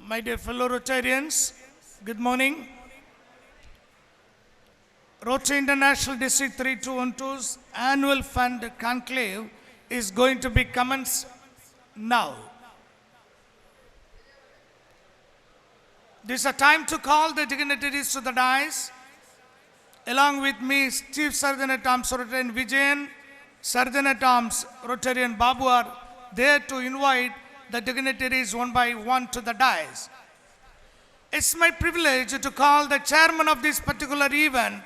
My dear fellow Rotarians, good morning. Rotary International District 3212's annual fund conclave is going to be commenced now. This is a time to call the dignitaries to the dais. Along with me, Chief Surgeon at Arms Rotarian Vijayan, Surgeon at Arms Rotarian Babu are there to invite the dignitaries one by one to the dais. It's my privilege to call the chairman of this particular event,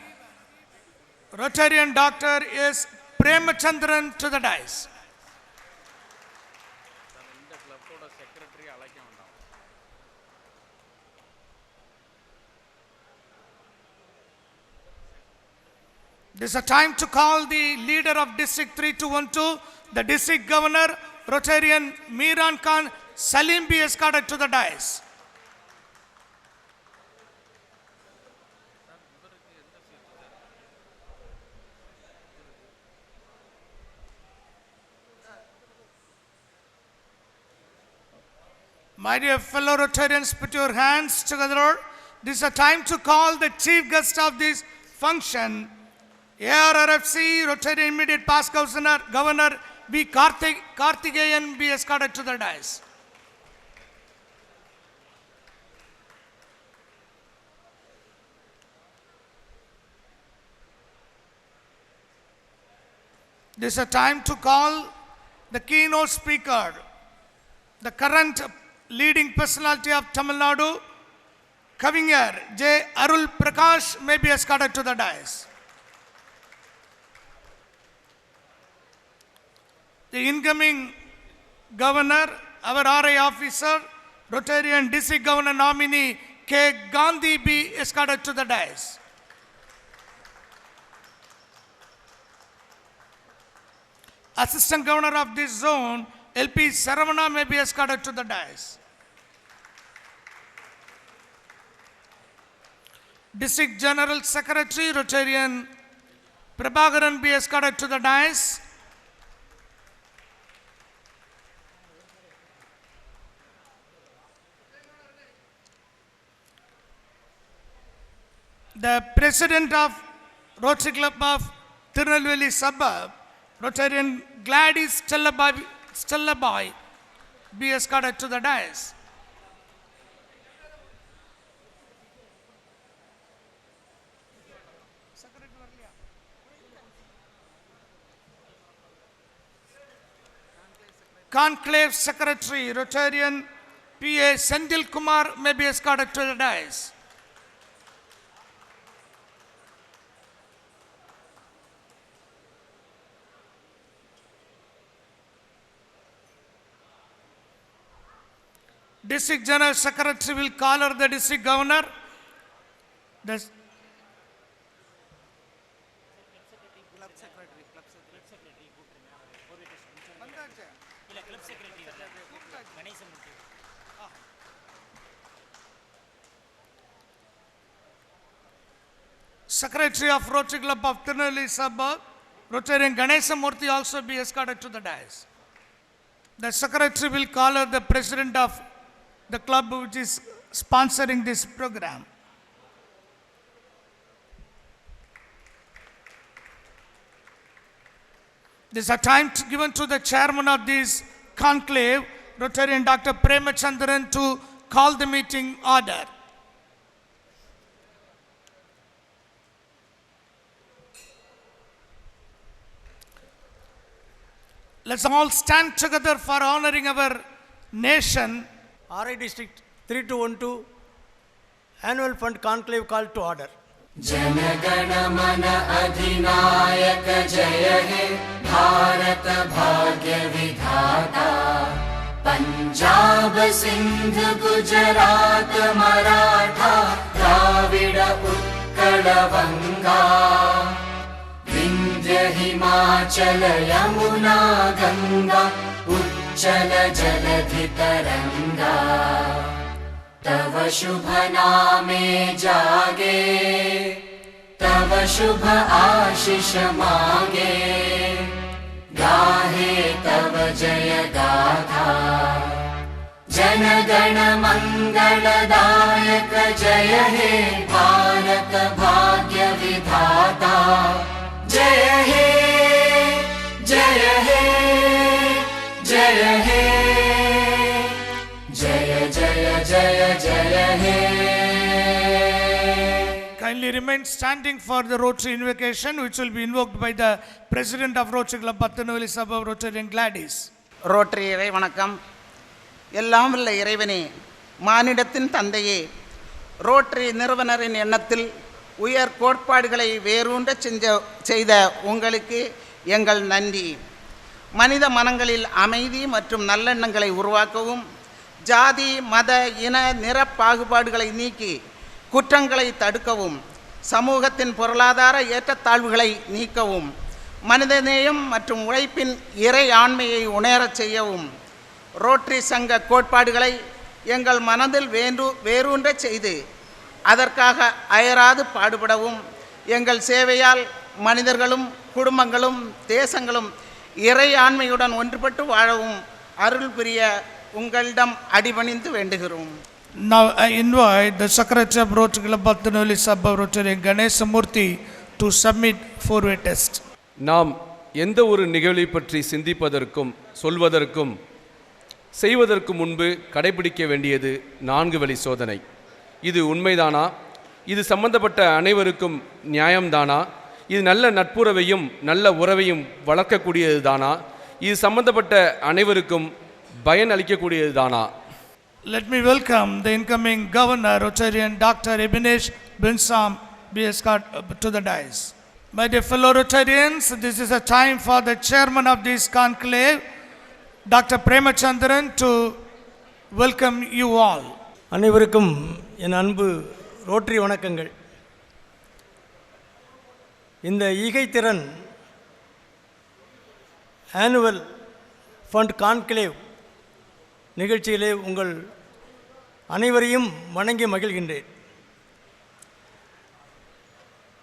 Rotarian Dr. S. Premachandran, to the dais. This is a time to call the leader of District 3212, the District Governor, Rotarian Miran Khan Salim be escorted to the dais. My dear fellow Rotarians, put your hands together. This is a time to call the chief guest of this function, ARRFC Rotarian Immediate Past Governor B. Karthikeyan be escorted to the dais. This is a time to call the keynote speaker, the current leading personality of Tamil Nadu, Kavinger J. Arul Prakash may be escorted to the dais. The incoming governor, our RI officer, Rotarian District Governor nominee K. Gandhi be escorted to the dais. Assistant Governor of this zone, LP Saravana may be escorted to the dais. District General Secretary, Rotarian Prabhakaran be escorted to the dais. The President of Rotary Club of Tirunelveli Suburb, Rotarian Gladys Stellaboy be escorted to the dais. Conclave Secretary, Rotarian P.A. Sendil Kumar may be escorted to the dais. District General Secretary will call the District Governor. Secretary of Rotary Club of Tirunelveli Suburb, Rotarian Ganesha Murthy also be escorted to the dais. The Secretary will call the President of the club which is sponsoring this program. This is a time given to the chairman of this conclave, Rotarian Dr. Premachandran, to call the meeting order. Let's all stand together for honoring our nation. RI District 3212 Annual Fund Conclave call to order. Janagana Mana Adhinayaka Jaya He Bharat Bhagya Vidhata Punjab Sindh Gujarat Maratha Dravida Utkala Vanga Vindhya Himachala Yamuna Ganga Uchala Jaladhi Taranga तव शुभ नामे जागे तव शुभ आशीष मांगे गाहे तव जय गाथा जनगण मंगलदायक जय हे भारत भाग्य विधाता जय हे जय हे जय हे जय जय जय जय हे. Kindly remain standing for the Rotary invocation, which will be invoked by the President of Rotary Club Pattanuveli Sabha Rotarian Gladys. Rotary இறை வணக்கம். எல்லாம் வல்ல இறைவனே, மானிடத்தின் தந்தையே, ரோட்டரி நிறுவனரின் எண்ணத்தில் உயர் கோட்பாடுகளை வேரூன்ற செய்த உங்களுக்கு எங்கள் நன்றி. மனித மனங்களில் அமைதி மற்றும் நல்லெண்ணங்களை உருவாக்கவும், ஜாதி மத இன நிற பாகுபாடுகளை நீக்கி குற்றங்களை தடுக்கவும், சமூகத்தின் பொருளாதார ஏற்றத்தாழ்வுகளை நீக்கவும், மனிதநேயம் மற்றும் உழைப்பின் இறை ஆண்மையை உணரச் செய்யவும் ரோட்டரி சங்க கோட்பாடுகளை எங்கள் மனதில் வேரூன்ற செய்து அதற்காக அயராது பாடுபடவும், எங்கள் சேவையால் மனிதர்களும் குடும்பங்களும் தேசங்களும் இறை ஆண்மையுடன் ஒன்றுபட்டு வாழவும் அருள் புரிய உங்களிடம் அடிபணிந்து வேண்டுகிறோம். Now I invite the Secretary of Rotary Club Pattanuveli Sabha Rotarian Ganesha Murthy to submit four-way test. நாம் எந்த ஒரு நிகழ்வை பற்றி சிந்திப்பதற்கும் சொல்வதற்கும் செய்வதற்கு முன்பு கடைபிடிக்க வேண்டியது 4 வழி சோதனை. இது உண்மைதானா? இது சம்பந்தப்பட்ட அனைவருக்கும் நியாயம்தானா? இது நல்ல நட்புறவையும் நல்ல உறவையும் வளர்க்கக்கூடியது தானா? இது சம்பந்தப்பட்ட அனைவருக்கும் பயன் அளிக்கக்கூடியது தானா? Let me welcome the incoming Governor Rotarian Dr. Ebenesh Binsam Bieskat to the dais. My dear fellow Rotarians, this is a time for the chairman of this conclave, Dr. Premachandran, to welcome you all. அனைவருக்கும் என் அன்பு rotary வணக்கங்கள். இந்த ஈகைத்திறன் annual fund conclave நிகழ்ச்சியிலே உங்கள் அனைவரையும் வணங்கி மகிழ்கின்றேன்.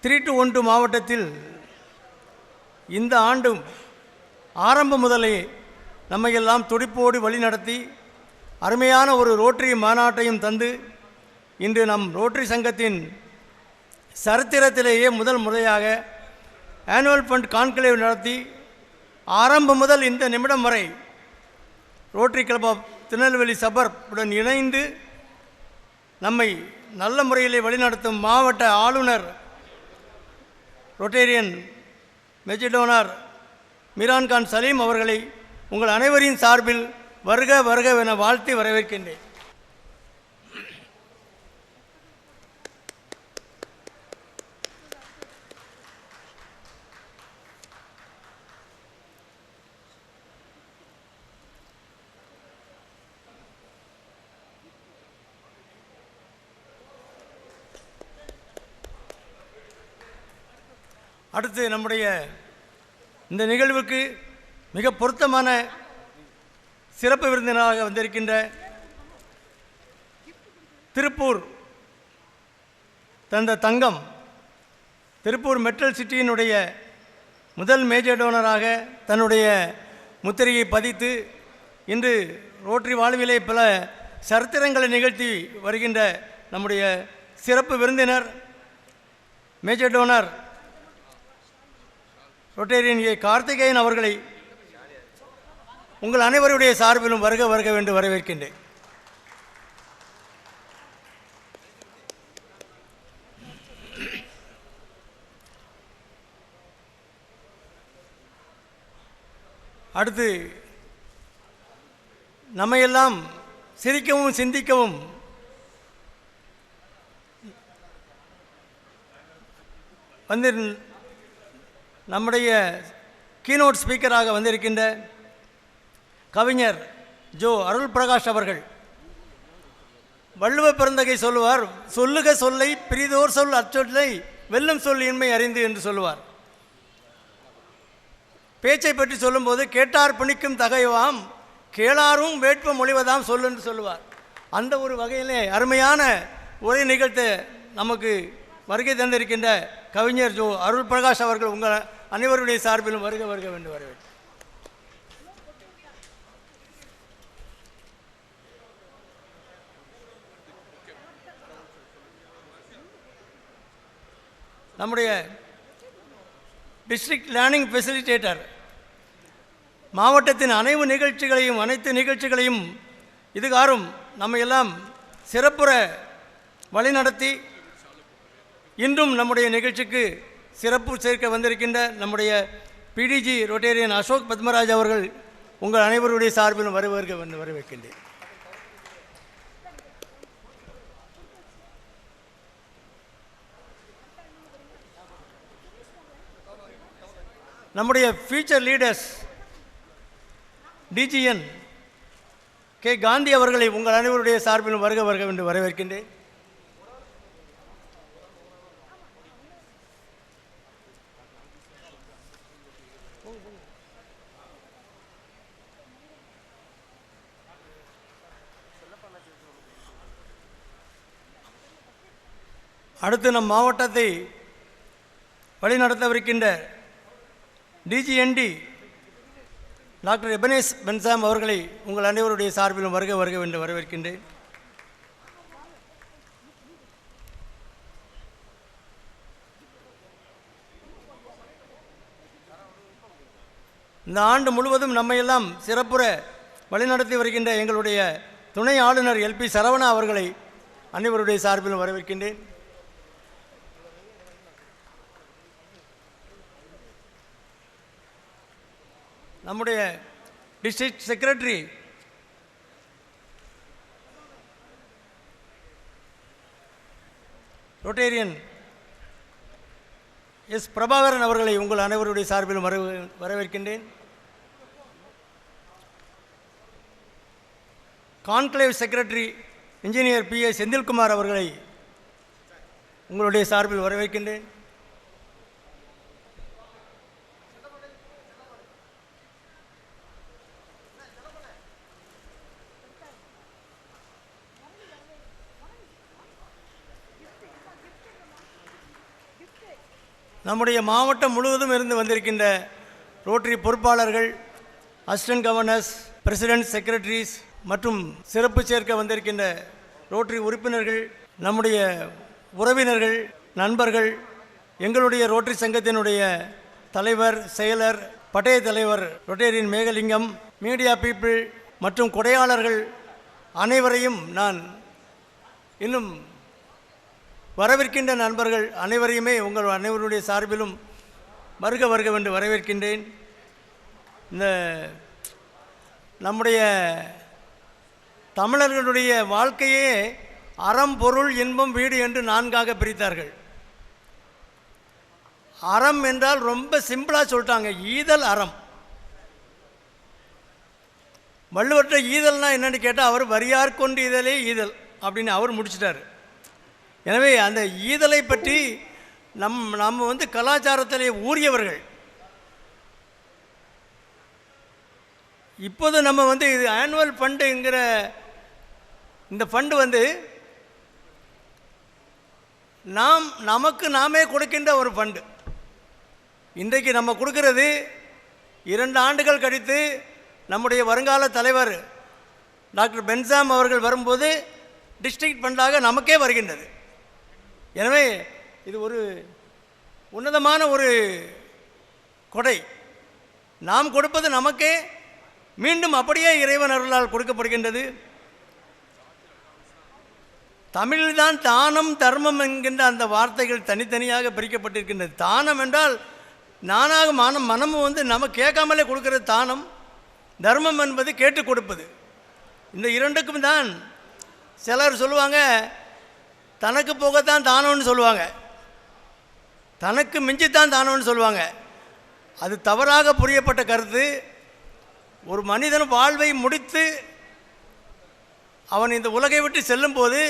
3-1-2 மாவட்டத்தில் இந்த ஆண்டும் ஆரம்பம் முதலே நம்மையெல்லாம் துடிப்போடு வழிநடத்தி அருமையான ஒரு ரோட்டரி மாநாட்டையும் தந்து இன்று நம் ரோட்டரி சங்கத்தின் சரித்திரத்திலேயே முதல் முறையாக ஆனுவல் ஃபண்ட் கான்க்ளேவ் நடத்தி ஆரம்பம் முதல் இந்த நிமிடம் வரை ரோட்டரி கிளப் ஆஃப் திருநெல்வேலி சபர்புடன் இணைந்து நம்மை நல்ல முறையிலே வழிநடத்தும் மாவட்ட ஆளுநர் ரொட்டேரியன் மேஜர் டோனர் மீரான்கான் சலீம் அவர்களை உங்கள் அனைவரின் சார்பில் வருக வருக என வாழ்த்தி வரவேற்கின்றேன். அடுத்து நம்முடைய இந்த நிகழ்வுக்கு மிக பொருத்தமான சிறப்பு விருந்தினராக வந்திருக்கின்ற திருப்பூர் தந்த தங்கம், திருப்பூர் மெட்ரல் சிட்டியினுடைய முதல் மேஜர் டோனராக தன்னுடைய முத்திரையை பதித்து இன்று ரோட்டரி வாழ்விலே பல சரித்திரங்களை நிகழ்த்தி வருகின்ற நம்முடைய சிறப்பு விருந்தினர் மேஜர் டோனர் ரொட்டேரியன் ஏ கார்த்திகேயன் அவர்களை உங்கள் அனைவருடைய சார்பிலும் வருக வருக என்று வரவேற்கின்றேன். அடுத்து நம்மையெல்லாம் சிரிக்கவும் சிந்திக்கவும் வந்து நம்முடைய கீனோட் ஸ்பீக்கராக வந்திருக்கின்ற கவிஞர் ஜோ அருள் பிரகாஷ் அவர்கள் வள்ளுவ பெருந்தகை சொல்லுவார், சொல்லுக சொல்லை பிரிதோர் சொல் அச்சொல்லை வெல்லும் சொல் இன்மை அறிந்து என்று சொல்லுவார். பேச்சை பற்றி சொல்லும்போது கேட்டார் பிணிக்கும் தகைவாம் கேளாரும் வேட்பு மொழிவதாம் சொல் என்று சொல்லுவார். அந்த ஒரு வகையிலே அருமையான உரை நிகழ்த்த நமக்கு வருகை தந்திருக்கின்ற கவிஞர் ஜோ அருள் பிரகாஷ் அவர்கள் உங்கள் அனைவருடைய சார்பிலும் வருக வருக என்று வரவேற்கிறேன். நம்முடைய டிஸ்ட்ரிக்ட் லேர்னிங் ஃபெசிலிட்டேட்டர் மாவட்டத்தின் அனைத்து நிகழ்ச்சிகளையும் இதுகாரும் நம்ம எல்லாம் சிறப்புற வழிநடத்தி இன்றும் நம்முடைய நிகழ்ச்சிக்கு சிறப்பு சேர்க்க வந்திருக்கின்ற நம்முடைய பிடிஜி ரொட்டேரியன் அசோக் பத்மராஜ் அவர்கள் உங்கள் அனைவருடைய சார்பிலும் வரவேற்கின்றேன். நம்முடைய future leaders DGN K Gandhi அவர்களை உங்கள் அனைவருடைய சார்பிலும் வருக என்று வரவேற்கின்றேன். அடுத்து நம் மாவட்டத்தை வழிநடத்தவிருக்கின்ற டிஜிஎன்டி டாக்டர் எபனேஸ் பென்சாம் அவர்களை உங்கள் அனைவருடைய சார்பிலும் வருக என்று வரவேற்கின்றேன். இந்த ஆண்டு முழுவதும் நம்மையெல்லாம் சிறப்புற வழிநடத்தி வருகின்ற எங்களுடைய துணை ஆளுநர் எல்பி சரவணா அவர்களை அனைவருடைய சார்பிலும் வரவேற்கின்றேன். நம்முடைய district secretary Rotarian S Prabhakaran அவர்களை உங்கள் அனைவருடைய சார்பிலும் வரவேற்கின்றேன். Conclave secretary engineer P A Senthilkumar அவர்களை உங்களுடைய சார்பில் வரவேற்கின்றேன். நம்முடைய மாவட்டம் முழுவதும் இருந்து வந்திருக்கின்ற ரோட்டரி பொறுப்பாளர்கள், அசிஸ்டன்ட் கவர்னர்ஸ், பிரசிடென்ட், செக்ரட்டரிஸ் மற்றும் சிறப்பு சேர்க்க வந்திருக்கின்ற ரோட்டரி உறுப்பினர்கள், நம்முடைய உறவினர்கள், நண்பர்கள், எங்களுடைய ரோட்டரி சங்கத்தினுடைய தலைவர், செயலர், பட்டய தலைவர் ரொட்டேரியன் மேகலிங்கம், மீடியா பீப்புள் மற்றும் கொடையாளர்கள் அனைவரையும் நான் இன்னும் வரவிருக்கின்ற நண்பர்கள் அனைவரையுமே உங்கள் அனைவருடைய சார்பிலும் வருக என்று வரவேற்கின்றேன். இந்த நம்முடைய தமிழர்களுடைய வாழ்க்கையே அறம், பொருள், இன்பம், வீடு என்று 4ஆக பிரித்தார்கள். அறம் என்றால் ரொம்ப சிம்பிளாக சொல்லிட்டாங்க, ஈதல் அறம். வள்ளுவற்ற ஈதல்னா என்னன்னு கேட்டால் அவர் வரியார் கொண்டு ஈதலே ஈதல் அப்படின்னு அவர் முடிச்சிட்டார். எனவே அந்த ஈதலை பற்றி நம்ம கலாச்சாரத்திலே ஊறியவர்கள். இப்போது நம்ம இது ஆனுவல் ஃபண்டுங்கிற இந்த ஃபண்டு நமக்கு நாமே கொடுக்கின்ற ஒரு ஃபண்டு. இன்றைக்கு நம்ம கொடுக்கிறது 2 ஆண்டுகள் கழித்து நம்முடைய வருங்கால தலைவர் டாக்டர் பென்சாம் அவர்கள் வரும்போது டிஸ்ட்ரிக்ட் ஃபண்டாக நமக்கே வருகின்றது. எனவே இது ஒரு உன்னதமான ஒரு கொடை. நாம் கொடுப்பது நமக்கே மீண்டும் அப்படியே இறைவன் அருளால் கொடுக்கப்படுகின்றது. தமிழில்தான் தானம், தர்மம் என்கின்ற அந்த வார்த்தைகள் தனித்தனியாக பிரிக்கப்பட்டிருக்கின்றது. தானம் என்றால் நானாக மனமும் நம்ம கேட்காமலே கொடுக்கிறது தானம். தர்மம் என்பது கேட்டு கொடுப்பது. இந்த 2க்கும் தான் சிலர் சொல்லுவாங்க, தனக்கு போகத்தான் தானம்னு சொல்லுவாங்க, தனக்கு மிஞ்சித்தான் தானம்னு சொல்லுவாங்க. அது தவறாக புரியப்பட்ட கருத்து. ஒரு மனிதன் வாழ்வை முடித்து அவன் இந்த உலகை விட்டு செல்லும்போது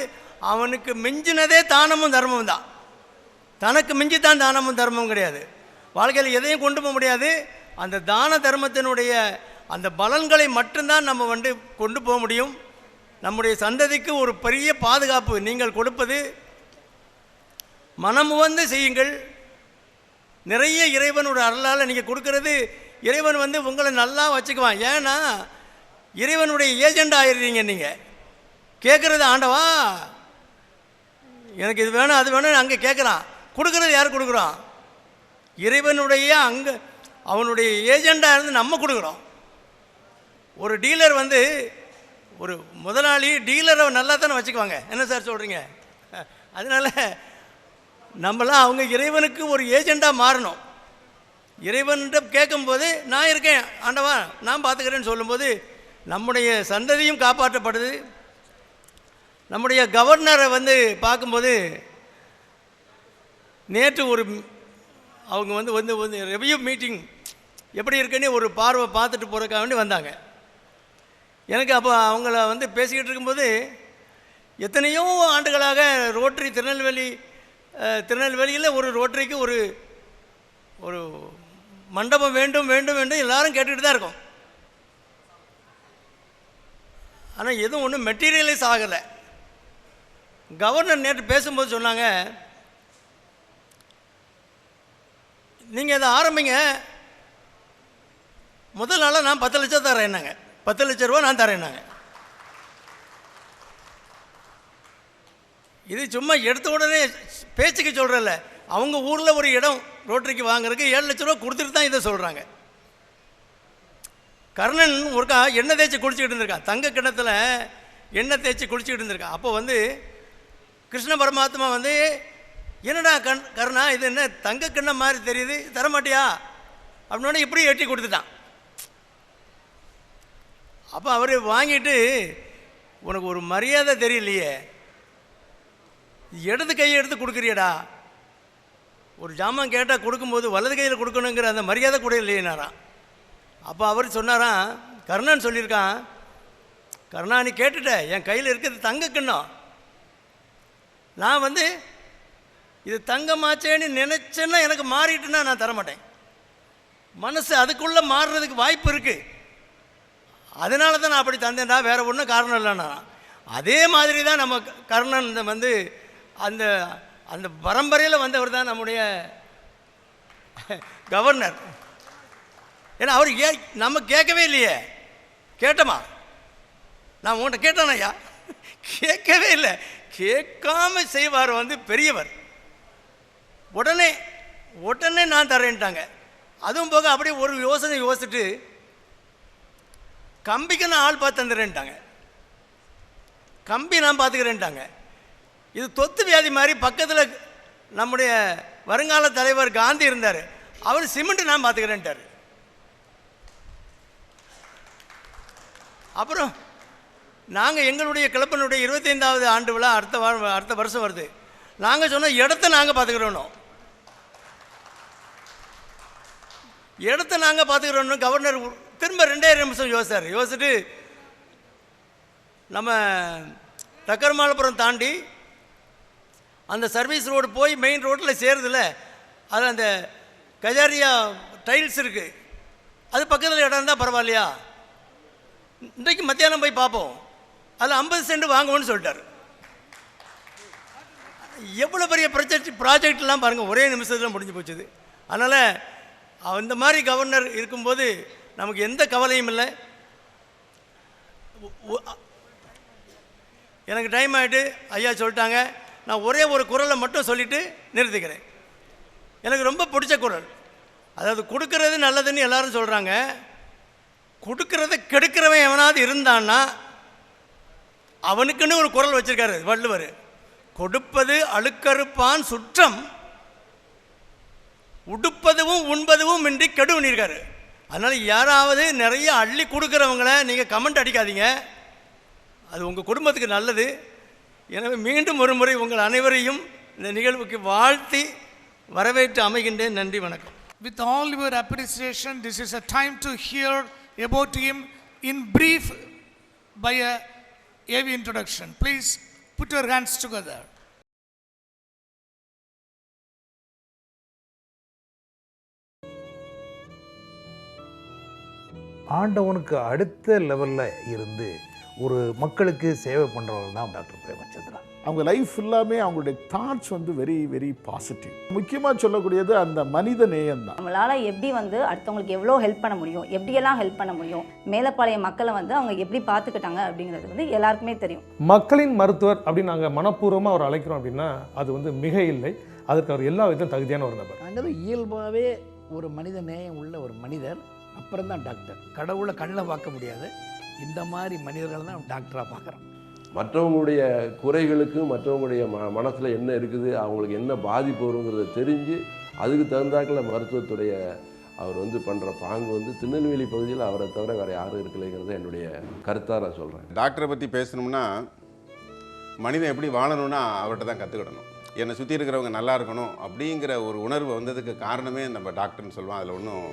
அவனுக்கு மிஞ்சினதே தானமும் தர்மமும் தான். தனக்கு மிஞ்சித்தான் தானமும் தர்மமும் கிடையாது. வாழ்க்கையில் எதையும் கொண்டு போக முடியாது. அந்த தான தர்மத்தினுடைய அந்த பலன்களை மட்டும்தான் நம்ம கொண்டு போக முடியும். நம்முடைய சந்ததிக்கு ஒரு பெரிய பாதுகாப்பு. நீங்கள் கொடுப்பது மனமுவந்து செய்யுங்கள். நிறைய இறைவனோட அருளால் நீங்கள் கொடுக்கறது இறைவன் உங்களை நல்லா வச்சுக்குவான். ஏன்னா இறைவனுடைய ஏஜெண்ட் ஆயிடுறீங்க. நீங்கள் கேட்குறது, ஆண்டவா எனக்கு இது வேணும் அது வேணும்னு அங்கே கேட்குறான். கொடுக்குறது யார் கொடுக்குறோம்? இறைவனுடைய அவனுடைய ஏஜெண்டாக இருந்து நம்ம கொடுக்குறோம். ஒரு டீலர் வந்து ஒரு முதலாளி டீலரை நல்லா தானே வச்சுக்குவாங்க. என்ன சார் சொல்கிறீங்க? அதனால் நம்மளாம் அவங்க இறைவனுக்கு ஒரு ஏஜெண்டாக மாறணும். இறைவன்கிட்ட கேட்கும்போது நான் இருக்கேன் ஆண்டவா நான் பார்த்துக்கிறேன்னு சொல்லும்போது நம்முடைய சந்ததியும் காப்பாற்றப்படுது. நம்முடைய கவர்னரை வந்து பார்க்கும்போது நேற்று அவங்க வந்து ரெவ்யூ மீட்டிங் எப்படி இருக்குன்னு ஒரு பார்வை பார்த்துட்டு போகிறதுக்காக வேண்டி வந்தாங்க. எனக்கு அப்போ அவங்கள வந்து பேசிக்கிட்டு இருக்கும்போது எத்தனையோ ஆண்டுகளாக ரோட்டரி திருநெல்வேலியில் ஒரு ரோட்டரிக்கு ஒரு மண்டபம் வேண்டும் வேண்டும் வேண்டும் எல்லாரும் கேட்டுக்கிட்டு தான் இருக்கோம். ஆனால் எதுவும் ஒன்றும் மெட்டீரியலைஸ் ஆகலை. கவர்னர் நேற்று பேசும்போது சொன்னாங்க, நீங்கள் இதை ஆரம்பிங்க, முதல் நாளாக நான் 10 லட்சம் தரேன்னாங்க. 10 லட்ச ரூபா நான் தரேன்னாங்க. இது சும்மா எடுத்த உடனே பேச்சுக்கு சொல்கிறல்ல, அவங்க ஊரில் ஒரு இடம் ரோட்டரிக்கு வாங்குறதுக்கு 7 லட்ச ரூபா கொடுத்துட்டு தான் இதை சொல்கிறாங்க. கர்ணன் ஒருக்கா எண்ணெய் தேய்ச்சி குளிச்சுக்கிட்டு இருந்திருக்கான். தங்க கிணத்துல எண்ணெய் தேய்ச்சி குளிச்சுக்கிட்டு இருந்திருக்கான். அப்போ வந்து கிருஷ்ண பரமாத்மா வந்து என்னடா கர்ணா இது என்ன தங்க கிண்ணம் மாதிரி தெரியுது, தரமாட்டியா அப்படின்னோடனே இப்படி எட்டி கொடுத்துட்டான். அப்போ அவர் வாங்கிட்டு உனக்கு ஒரு மரியாதை தெரியலையே, இடது கையை எடுத்து கொடுக்குறியடா, ஒரு ஜாமான் கேட்டால் கொடுக்கும்போது வலது கையில் கொடுக்கணுங்கிற அந்த மரியாதை கூட இல்லையேனாராம். அப்போ அவர் சொன்னாராம், கர்ணன் சொல்லியிருக்கான், கர்ணா நீ கேட்டுட்ட, என் கையில் இருக்கிறது தங்க கிண்ணம், நான் வந்து இது தங்கமாச்சேன்னு நினச்சேன்னா எனக்கு மாறிட்டுன்னா நான் தரமாட்டேன். மனசு அதுக்குள்ளே மாறுறதுக்கு வாய்ப்பு இருக்குது, அதனால தான் நான் அப்படி தந்தேன்டா, வேறு ஒன்றும் காரணம் இல்லைண்ணா. அதே மாதிரி தான் நம்ம கர்ணன் வந்து அந்த அந்த பரம்பரையில் வந்தவர் தான் நம்முடைய கவர்னர். ஏன்னா அவர் நம்ம கேட்கவே இல்லையே, கேட்டோமா? நான் உங்கள்கிட்ட கேட்டேன் ஐயா, கேட்கவே இல்லை. கேட்காம செய்வார் வந்து பெரியவர். உடனே உடனே நான் தரேன்ட்டாங்க. அதுவும் போக அப்படியே ஒரு யோசனை யோசிச்சுட்டு கம்பிக்கு நான் ஆள் பார்த்து தந்துடுறேன்ட்டாங்க. கம்பி நான் பார்த்துக்கிறேன்ட்டாங்க. இது தொத்து வியாதி மாதிரி பக்கத்தில் நம்முடைய வருங்கால தலைவர் காந்தி இருந்தார், அவர் சிமெண்ட் நான் பார்த்துக்கிறேன்ட்டார். அப்புறம் நாங்கள் எங்களுடைய கிளப்பனுடைய 25வது ஆண்டு விழா அடுத்த வருஷம் வருது. நாங்கள் சொன்ன இடத்த நாங்கள் பார்த்துக்கிறோம், இடத்த நாங்கள் பார்த்துக்கிறோன்னு கவர்னர் திரும்ப 2 நிமிஷம் யோசிச்சுட்டு நம்ம தக்கர்மாலபுரம் தாண்டி அந்த சர்வீஸ் ரோடு போய் மெயின் ரோட்டில் சேருதில்ல, அது அந்த கஜாரியா டைல்ஸ் இருக்குது, அது பக்கத்தில் இடம் இருந்தால் பரவாயில்லையா, இன்றைக்கு மத்தியானம் போய் பார்ப்போம், அதில் 50 சென்ட் வாங்குவோன்னு சொல்லிட்டார். எவ்வளோ பெரிய ப்ராஜெக்ட்லாம் பாருங்கள், ஒரே நிமிஷத்தில் முடிஞ்சு போச்சுது. அதனால் அந்த மாதிரி கவர்னர் இருக்கும்போது நமக்கு எந்த கவலையும் இல்லை. எனக்கு டைம் ஆகிட்டு ஐயா சொல்லிட்டாங்க, நான் ஒரே ஒரு குரலை மட்டும் சொல்லிவிட்டு நிறுத்திக்கிறேன். எனக்கு ரொம்ப பிடிச்ச குரல், அதாவது கொடுக்கறது நல்லதுன்னு எல்லாரும் சொல்கிறாங்க, கொடுக்கறத கெடுக்கிறவன் எவனாவது இருந்தான்னா அவனுக்குன்னு ஒரு குரல் வச்சுருக்காரு வள்ளுவர், கொடுப்பது அழுக்கறுப்பான் சுற்றம் உடுப்பதுவும் உண்பதுவும் இன்றி கெடுவனிருக்காரு. அதனால் யாராவது நிறைய அள்ளி கொடுக்குறவங்கள நீங்கள் கமெண்ட் அடிக்காதீங்க, அது உங்கள் குடும்பத்துக்கு நல்லது. எனவே மீண்டும் ஒரு முறை உங்கள் அனைவரையும் இந்த நிகழ்வுக்கு வாழ்த்தி வரவேற்று அமைகின்றேன். நன்றி, வணக்கம். With all your appreciation, this is a time to hear about him in brief by a AV introduction. Please put your hands together. ஆண்டவனுக்கு அடுத்த லெவலில் இருந்து ஒரு மக்களுக்கு சேவை பண்ணுறவங்க தான் டாக்டர் பிரேமச்சந்திரா. அவங்க லைஃப் எல்லாமே அவங்களுடைய தாட்ஸ் வந்து வெரி வெரி பாசிட்டிவ். முக்கியமாக சொல்லக்கூடியது அந்த மனித நேயம் தான். நம்மளால் எப்படி வந்து அடுத்தவங்களுக்கு எவ்வளோ ஹெல்ப் பண்ண முடியும், எப்படியெல்லாம் ஹெல்ப் பண்ண முடியும், மேலப்பாளைய மக்களை வந்து அவங்க எப்படி பார்த்துக்கிட்டாங்க அப்படிங்கிறது வந்து எல்லாருக்குமே தெரியும். மக்களின் மருத்துவர் அப்படின்னு நாங்கள் மனப்பூர்வமாக அவர் அழைக்கிறோம் அப்படின்னா அது வந்து மிக இல்லை. அதற்கு அவர் எல்லா விதத்திலும் தகுதியான ஒரு நபர். அங்கே இயல்பாகவே ஒரு மனித நேயம் உள்ள ஒரு மனிதர், அப்புறம் தான் டாக்டர். கடவுளை கண்ணில் பார்க்க முடியாது, இந்த மாதிரி மனிதர்கள் தான் டாக்டராக பார்க்குறோம். மற்றவங்களுடைய குறைகளுக்கும் மற்றவங்களுடைய மனசில் என்ன இருக்குது, அவங்களுக்கு என்ன பாதிப்பு வருங்கிறத தெரிஞ்சு அதுக்கு தகுந்தாக்கில் மருத்துவத்துடைய அவர் பண்ணுற பாங்கு திருநெல்வேலி பகுதியில் அவரை தவிர வேறு யாரும் இருக்கலைங்கிறத என்னுடைய கருத்தாக நான் சொல்கிறேன். டாக்டரை பற்றி பேசணும்னா மனிதன் எப்படி வாழணும்னா அவர்கிட்ட தான் கற்றுக்கிடணும். என்னை சுற்றி இருக்கிறவங்க நல்லா இருக்கணும் அப்படிங்கிற ஒரு உணர்வு வந்ததுக்கு காரணமே நம்ம டாக்டர்னு சொல்லுவோம். அதில் ஒன்றும்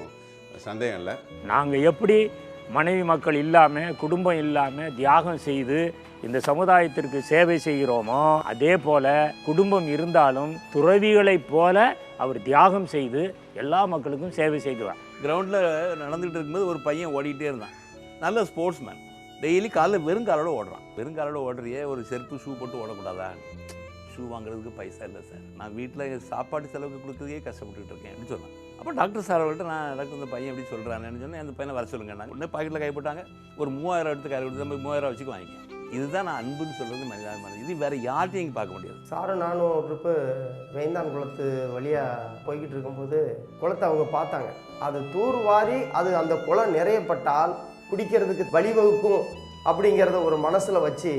சந்தேகம் இல்லை. நாங்கள் எப்படி மனைவி மக்கள் இல்லாமல் குடும்பம் இல்லாமல் தியாகம் செய்து இந்த சமுதாயத்திற்கு சேவை செய்கிறோமோ, அதே போல் குடும்பம் இருந்தாலும் துறவிகளைப் போல அவர் தியாகம் செய்து எல்லா மக்களுக்கும் சேவை செய்துவார். கிரவுண்டில் நடந்துகிட்டு இருக்கும்போது ஒரு பையன் ஓடிக்கிட்டே இருந்தான், நல்ல ஸ்போர்ட்ஸ் மேன். டெய்லி காலையில் வெறுங்காலோட ஓடுறான். வெறுங்காலோட ஓடுறியே, ஒரு செருப்பு ஷூ போட்டு ஓடக்கூடாதா? ஷூ வாங்குறதுக்கு பைசா இல்லை சார், நான் வீட்டில் சாப்பாடு செலவுக்கு கொடுக்குறதே கஷ்டப்பட்டுக்கிட்டு இருக்கேன் அப்படின்னு சொன்னான். அப்போ டாக்டர் சார் அவர்கிட்ட, நான் டாக்டர் இந்த பையன் எப்படி சொல்கிறான்னு சொன்னேன். அந்த பையனை வர சொல்லுங்க. நான் உடனே பாக்கெட்டில் கைப்பட்டாங்க, ஒரு 3000 எடுத்து கை கொடுத்து நம்ம 3000 வச்சுக்கு வாங்கிக்க. இதுதான் நான் அன்புன்னு சொல்கிறது மனிதாபிமானம். இது வேறு யார்ட்டையும் இங்கே பார்க்க முடியாது. சாரும் நானும் ஒரு ட்ரிப்பு வேந்தான் குளத்து வழியாக போய்கிட்டு இருக்கும்போது குளத்தை அவங்க பார்த்தாங்க. அது தூர்வாரி அது அந்த குளம் நிறையப்பட்டால் குடிக்கிறதுக்கு வழிவகுக்கும் அப்படிங்கிறத ஒரு மனசில் வச்சு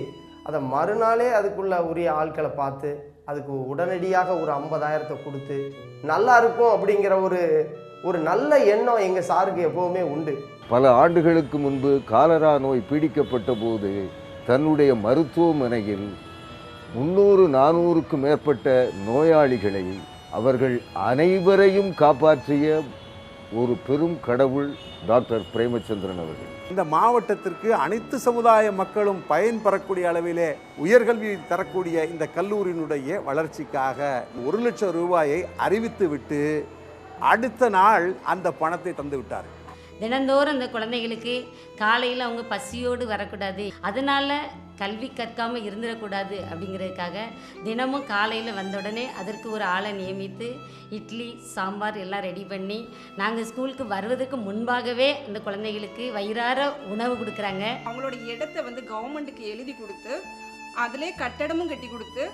அதை மறுநாளே அதுக்குள்ள உரிய ஆட்களை பார்த்து அதுக்கு உடனடியாக ஒரு 50,000 கொடுத்து நல்லா இருக்கும் அப்படிங்கிற ஒரு நல்ல எண்ணம் எங்கள் சாருக்கு எப்போவுமே உண்டு. பல ஆண்டுகளுக்கு முன்பு காலரா நோய் பீடிக்கப்பட்ட போது தன்னுடைய மருத்துவமனையில் 300-400க்கும் மேற்பட்ட நோயாளிகளை அவர்கள் அனைவரையும் காப்பாற்றிய ஒரு பெரும் கடவுள் டாக்டர் பிரேமச்சந்திரன் அவர்கள். இந்த மாவட்டத்திற்கு அனைத்து சமுதாய மக்களும் பயன்பெறக்கூடிய அளவிலே உயர்கல்வி தரக்கூடிய இந்த கல்லூரியினுடைய வளர்ச்சிக்காக 1 லட்சம் ரூபாயை அறிவித்து விட்டு அடுத்த நாள் அந்த பணத்தை தந்து விட்டார். தினந்தோறும் அந்த குழந்தைகளுக்கு காலையில் அவங்க பசியோடு வரக்கூடாது, அதனால் கல்வி கற்காமல் இருந்துடக்கூடாது அப்படிங்கிறதுக்காக தினமும் காலையில் வந்த உடனே அதற்கு ஒரு ஆளை நியமித்து இட்லி சாம்பார் எல்லாம் ரெடி பண்ணி நாங்கள் ஸ்கூலுக்கு வருவதற்கு முன்பாகவே அந்த குழந்தைகளுக்கு வயிறார உணவு கொடுக்குறாங்க. அவங்களோட இடத்தை கவர்மெண்ட்டுக்கு எழுதி கொடுத்து அதிலே கட்டடமும் கட்டி கொடுத்து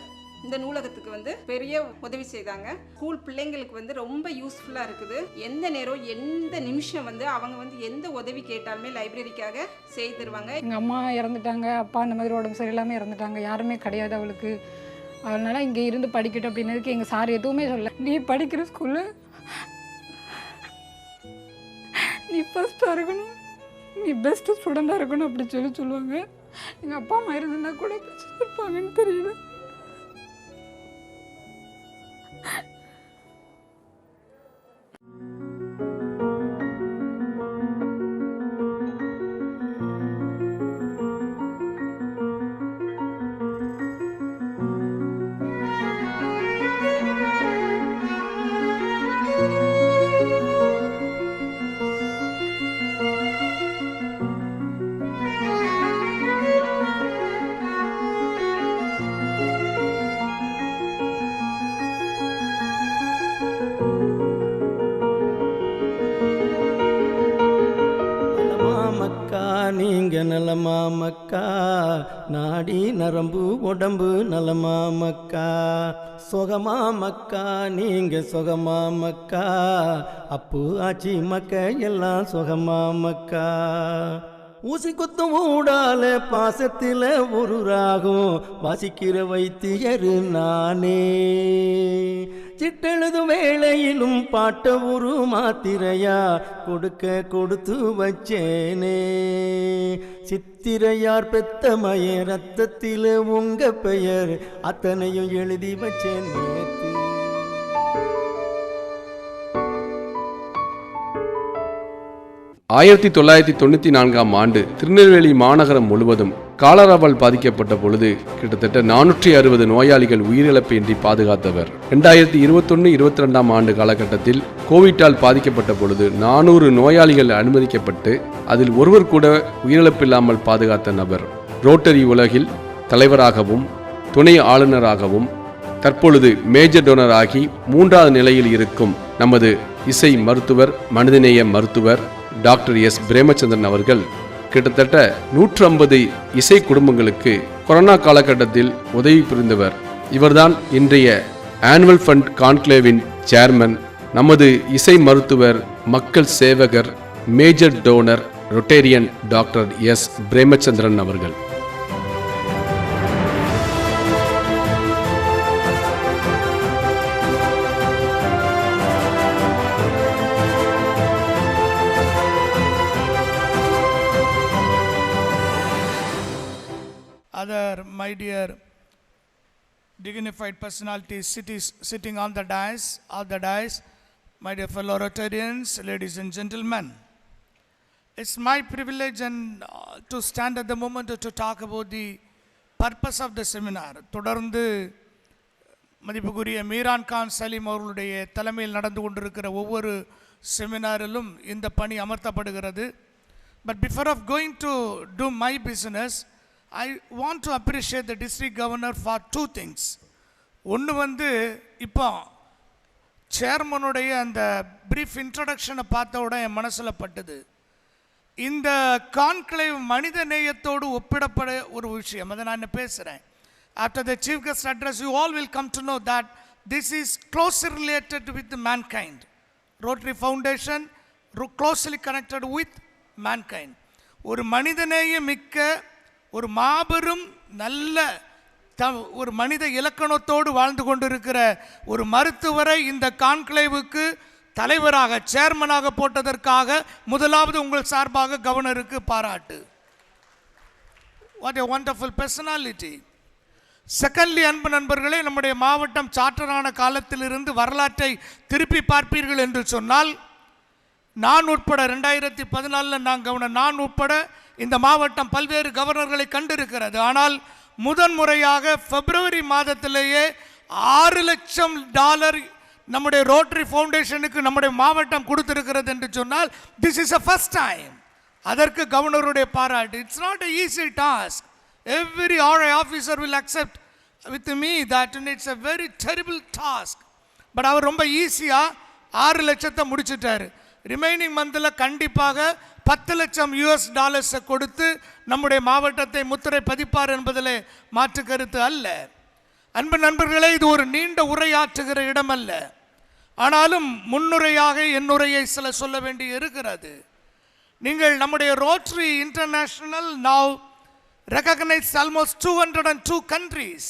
இந்த நூலகத்துக்கு பெரிய உதவி செய்தாங்க. ஸ்கூல் பிள்ளைங்களுக்கு ரொம்ப யூஸ்ஃபுல்லாக இருக்குது. எந்த நேரம் எந்த நிமிஷம் அவங்க எந்த உதவி கேட்டாலுமே லைப்ரரிக்காக செய்து தருவாங்க. எங்கள் அம்மா இறந்துட்டாங்க, அப்பா அந்த மாதிரி உடம்பு சரியில்லாமல் இறந்துட்டாங்க, யாருமே கிடையாது அவளுக்கு. அதனால் இங்கே இருந்து படிக்கட்டும் அப்படின்னதுக்கு எங்கள் சார் எதுவுமே சொல்ல, நீ படிக்கிற ஸ்கூலில் நீ ஃபஸ்ட்டாக இருக்கணும், நீ பெஸ்ட்டு ஸ்டூடெண்ட்டாக இருக்கணும் அப்படி சொல்லுவாங்க. எங்கள் அப்பா அம்மா இருந்தால் கூட இருப்பாங்கன்னு தெரியல. நீங்க நலமா மக்கா, நாடி நரம்பு உடம்பு நலமா மக்கா, சொகமா மக்கா நீங்க சொகமா மக்கா, அப்பு ஆச்சி மக்கா எல்லாம் சொகமா மக்கா. ஊசி குத்தும் ஊடால பாசத்தில் ஒரு ராகம் வாசிக்கிற வைத்தியரு நானே, சிட்டெழுதும் வேளையிலும் பாட்ட ஒரு மாத்திரையா கொடுத்து வச்சேனே, சித்திரையார் பெத்த மய ரத்தத்தில் உங்க பெயர் அத்தனையும் எழுதி வச்சேன் நேத்து. ஆயிரத்தி 1994 ஆண்டு திருநெல்வேலி மாநகரம் முழுவதும் காலராவால் பாதிக்கப்பட்ட பொழுது கிட்டத்தட்ட 460 நோயாளிகள் உயிரிழப்பின்றி பாதுகாத்தவர். 2021-22 ஆண்டு காலகட்டத்தில் கோவிட்டால் பாதிக்கப்பட்ட பொழுது 400 நோயாளிகள் அனுமதிக்கப்பட்டு அதில் ஒருவர் கூட உயிரிழப்பில்லாமல் பாதுகாத்த நபர். ரோட்டரி உலகில் தலைவராகவும் துணை ஆளுநராகவும் தற்பொழுது மேஜர் டோனர் ஆகி 3வது நிலையில் இருக்கும் நமது இசை மருத்துவர், மனிதநேய மருத்துவர் டாக்டர் எஸ் பிரேமச்சந்திரன் அவர்கள் கிட்டத்தட்ட 150 இசை குடும்பங்களுக்கு கொரோனா காலகட்டத்தில் உதவி புரிந்தவர். இவர்தான் இன்றைய ஆனுவல் ஃபண்ட் கான்க்ளேவின் சேர்மன், நமது இசை மருத்துவர், மக்கள் சேவகர், major donor, Rotarian doctor S. Premachandran அவர்கள். Other my dear dignified personalities sitting on the dais, my dear fellow Rotarians, ladies and gentlemen. It's my privilege and to stand at the moment to talk about the purpose of the seminar. தொடர்ந்து மதிப்புக்குரிய மீரான் கான் சலீம் அவர்களுடைய தலைமையில் நடந்து கொண்டிருக்கிற ஒவ்வொரு செமினாரிலும் இந்த பணி அமர்த்தப்படுகிறது. But before of going to do my business, I want to appreciate the district governor for two things. ஒன்று வந்து இப்போ சேர்மனுடைய அந்த பிரீஃப் இன்ட்ரடக்ஷனை பார்த்த உடனே என் மனசில் பட்டது, இந்த கான்க்ளேவ் மனித நேயத்தோடு ஒப்பிடப்பட ஒரு விஷயம். அதை நான் பேசுகிறேன். After the chief guest address you all will come to know that this is closely related with mankind. Rotary foundation closely connected with mankind. ஒரு மனிதநேய மிக்க ஒரு மாபெரும் நல்ல ஒரு மனித இலக்கணத்தோடு வாழ்ந்து கொண்டிருக்கிற ஒரு மருத்துவரை இந்த கான்க்ளேவுக்கு தலைவராக, சேர்மனாக போட்டதற்காக முதலாவது உங்கள் சார்பாக கவர்னருக்கு பாராட்டு. What a wonderful personality. Secondly, அன்பு நண்பர்களே, நம்முடைய மாவட்டம் சார்ட்டரான காலத்திலிருந்து வரலாற்றை திருப்பி பார்ப்பீர்கள் என்று சொன்னால், நான் உட்பட 2014 நான் கவர்னர், நான் உட்பட இந்த மாவட்டம் பல்வேறு கவர்னர்களை கண்டிருக்கிறது. ஆனால் முதன்முறையாக பிப்ரவரி மாதத்திலேயே $6 லட்சம் நம்முடைய ரோட்டரி ஃபவுண்டேஷனுக்கு நம்முடைய மாவட்டம் கொடுத்திருக்கிறது என்று சொன்னால், this is a first time. அதற்கு கவர்னருடைய பாராட்டு. It's not a easy task. Every RI officer will accept with me that it's a very terrible task. But அவர் ரொம்ப ஈஸியாக $6 லட்சத்தை முடிச்சிட்டாரு. ரிமைனிங் மந்தில் கண்டிப்பாக $10 லட்சம் கொடுத்து நம்முடைய மாவட்டத்தை முத்திரை பதிப்பார் என்பதில் மாற்று கருத்து அல்ல. அன்பு நண்பர்களே, இது ஒரு நீண்ட உரையாற்றுகிற இடம் அல்ல. ஆனாலும் முன்னுரையாக என்னுரையை சில சொல்ல வேண்டி இருக்கிறது. நீங்கள் நம்முடைய rotary international now recognized almost 202 countries,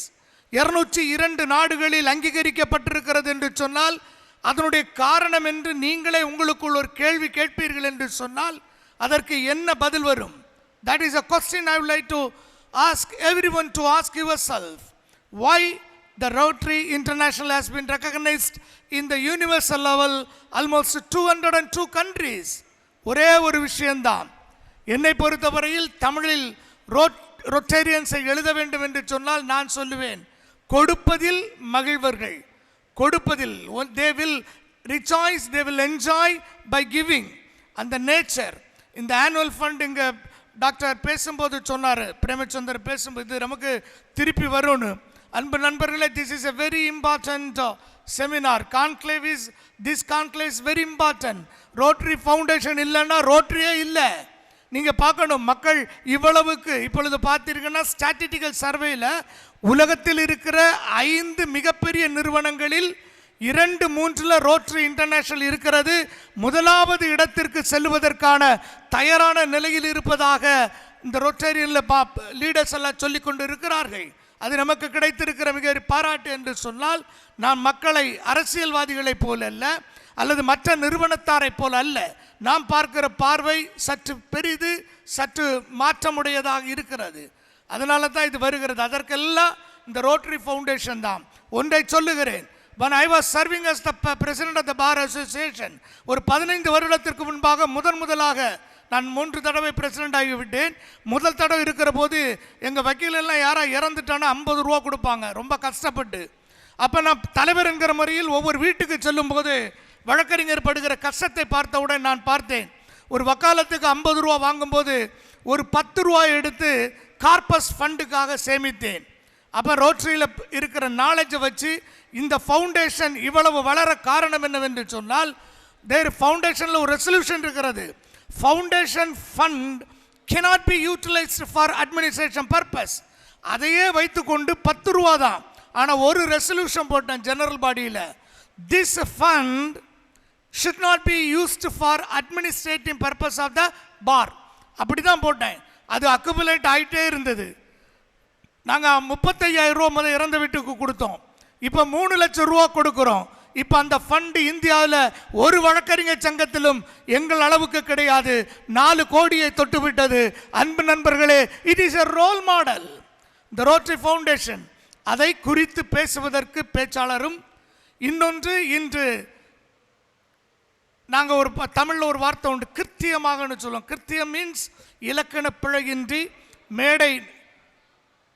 202 நாடுகளில் அங்கீகரிக்கப்பட்டிருக்கிறது என்று சொன்னால், அதனுடைய காரணம் என்று நீங்களே உங்களுக்குள் ஒரு கேள்வி கேட்பீர்கள் என்று சொன்னால், அதற்கு என்ன பதில் வரும்? That is a question I would like to ask everyone to ask yourself. Why the Rotary International has been recognized in the universal level almost 202 countries? ஒரே ஒரு விஷயம்தான். என்னை பொறுத்தவரையில் தமிழில் ரொட்டேரியன்ஸை எழுத வேண்டும் என்று சொன்னால் நான் சொல்லுவேன், கொடுப்பதில் மகிழ்வர்கள். கொடுப்பதில் they will rejoice, they will enjoy by giving. அந்த நேச்சர் இந்த ஆனுவல் ஃபண்ட் இங்கே டாக்டர் பேசும்போது சொன்னார், பிரேமச்சந்தர் பேசும்போது நமக்கு திருப்பி வரும்னு. அன்பு நண்பர்களே, this is a very important seminar. This conclave is very important. Rotary foundation இல்லைன்னா ரோட்டரியே இல்லை. நீங்கள் பார்க்கணும், மக்கள் இவ்வளவுக்கு இப்பொழுது பார்த்தீங்கன்னா ஸ்டாட்டிஸ்டிக்கல் சர்வேயில் உலகத்தில் இருக்கிற 5 மிகப்பெரிய நிறுவனங்களில் 2-3 ரோட்டரி இன்டர்நேஷனல் இருக்கிறது. முதலாவது இடத்திற்கு செல்வதற்கான தயாரான நிலையில் இருப்பதாக இந்த ரொட்டேரியனில் லீடர்ஸ் எல்லாம் சொல்லிக் கொண்டு இருக்கிறார்கள். அது நமக்கு கிடைத்திருக்கிற மிக பாராட்டு என்று சொன்னால், நான் மக்களை அரசியல்வாதிகளைப் போல அல்ல, அல்லது மற்ற நிறுவனத்தாரை போல அல்ல. நாம் பார்க்கிற பார்வை சற்று பெரிது, சற்று மாற்றமுடையதாக இருக்கிறது. அதனால தான் இது வருகிறது. அதற்கெல்லாம் இந்த ரோட்டரி ஃபவுண்டேஷன் தான். ஒன்றை சொல்லுகிறேன், when I was serving as the president of the bar association, ஒரு 15 வருடத்திற்கு முன்பாக முதலாக நான் 3 தடவை பிரசிடென்ட் ஆகிவிட்டேன். முதல் தடவை இருக்கிற போது எங்கள் வக்கீல் எல்லாம் யாரா இறந்துட்டானா $50 கொடுப்பாங்க, ரொம்ப கஷ்டப்பட்டு. அப்போ நான் தலைவர் என்கிற முறையில் ஒவ்வொரு வீட்டுக்கு செல்லும் போது வழக்கறிஞர் படுகிற கஷ்டத்தை பார்த்தவுடன் நான் பார்த்தேன், ஒரு வக்காலத்துக்கு $50 வாங்கும்போது ஒரு $10 எடுத்து கார்பஸ் ஃபண்டுக்காக சேமித்தேன். அப்போ ரோட்டரியில் இருக்கிற நாலேஜை வச்சு இந்த ஃபவுண்டேஷன் இவ்வளவு வளர காரணம் என்னவென்று சொன்னால், ஃபவுண்டேஷனில் ஒரு ரெசல்யூஷன் இருக்கிறது. Foundation fund cannot be utilized for administration purpose. அதையே வைத்துக்கொண்டு $10 தான். ஆனால் ஒரு ரெசல்யூஷன் போட்டேன் ஜெனரல் பாடியில், this fund should not be used for administrative purpose of the bar. அப்படி தான் போட்டேன். அது அக்குமுலேட் ஆகிட்டே இருந்தது. நாங்கள் 35,000 ரூபா முதல் இறந்த வீட்டுக்கு கொடுத்தோம், இப்போ 3 லட்சம் ரூபா கொடுக்குறோம். இப்போ அந்த ஃபண்டு இந்தியாவில் ஒரு வழக்கறிஞர் சங்கத்திலும் எங்கள் அளவுக்கு கிடையாது, 4 கோடியை தொட்டுவிட்டது. அன்பு நண்பர்களே, it is a role model, the Rotary Foundation. அதை குறித்து பேசுவதற்கு பேச்சாளரும். இன்னொன்று, இன்று நாங்கள் ஒரு தமிழில் ஒரு வார்த்தை உண்டு, கிருத்தியமாகனு சொல்லுவோம். கிருத்தியம் மீன்ஸ் இலக்கண பிழையின்றி மேடை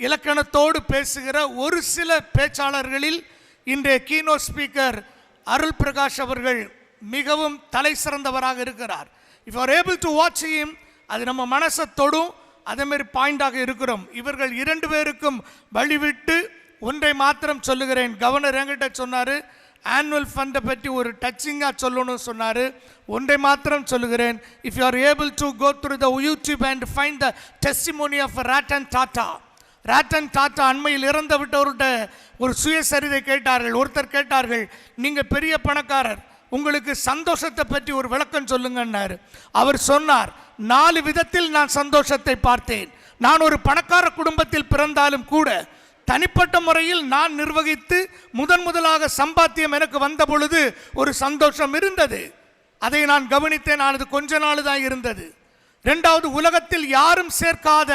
இலக்கணத்தோடு பேசுகிற ஒரு சில பேச்சாளர்களில் இன்றைய கீனோ ஸ்பீக்கர் அருள் பிரகாஷ் அவர்கள் மிகவும் தலை சிறந்தவராக இருக்கிறார். If R able to watch him, அது நம்ம மனசை தொடும். அதேமாரி பாயிண்டாக இருக்கிறோம். இவர்கள் 2 பேருக்கும் வழிவிட்டு ஒன்றை மாத்திரம் சொல்லுகிறேன். கவர்னர் என்கிட்ட சொன்னார், ஆனுவல் ஃபண்டை பற்றி ஒரு டச்சிங்காக சொல்லணும்னு சொன்னார். ஒன்றை மாத்திரம் சொல்லுகிறேன். If you are able to go through the YouTube and find the testimony of Ratan Tata. Ratan Tata அண்மையில் இறந்து விட்டவர்கிட்ட ஒரு சுயசரிதை கேட்டார்கள். ஒருத்தர் கேட்டார்கள், நீங்கள் பெரிய பணக்காரர், உங்களுக்கு சந்தோஷத்தை பற்றி ஒரு விளக்கம் சொல்லுங்கன்னாரு. அவர் சொன்னார், 4 விதத்தில் நான் சந்தோஷத்தை பார்த்தேன். நான் ஒரு பணக்கார குடும்பத்தில் பிறந்தாலும் கூட தனிப்பட்ட முறையில் நான் நிர்வகித்து முதலாக சம்பாத்தியம் எனக்கு வந்த பொழுது ஒரு சந்தோஷம் இருந்தது. அதை நான் கவனித்தேன். அது கொஞ்ச நாள் தான் இருந்தது. 2வது, உலகத்தில் யாரும் சேர்க்காத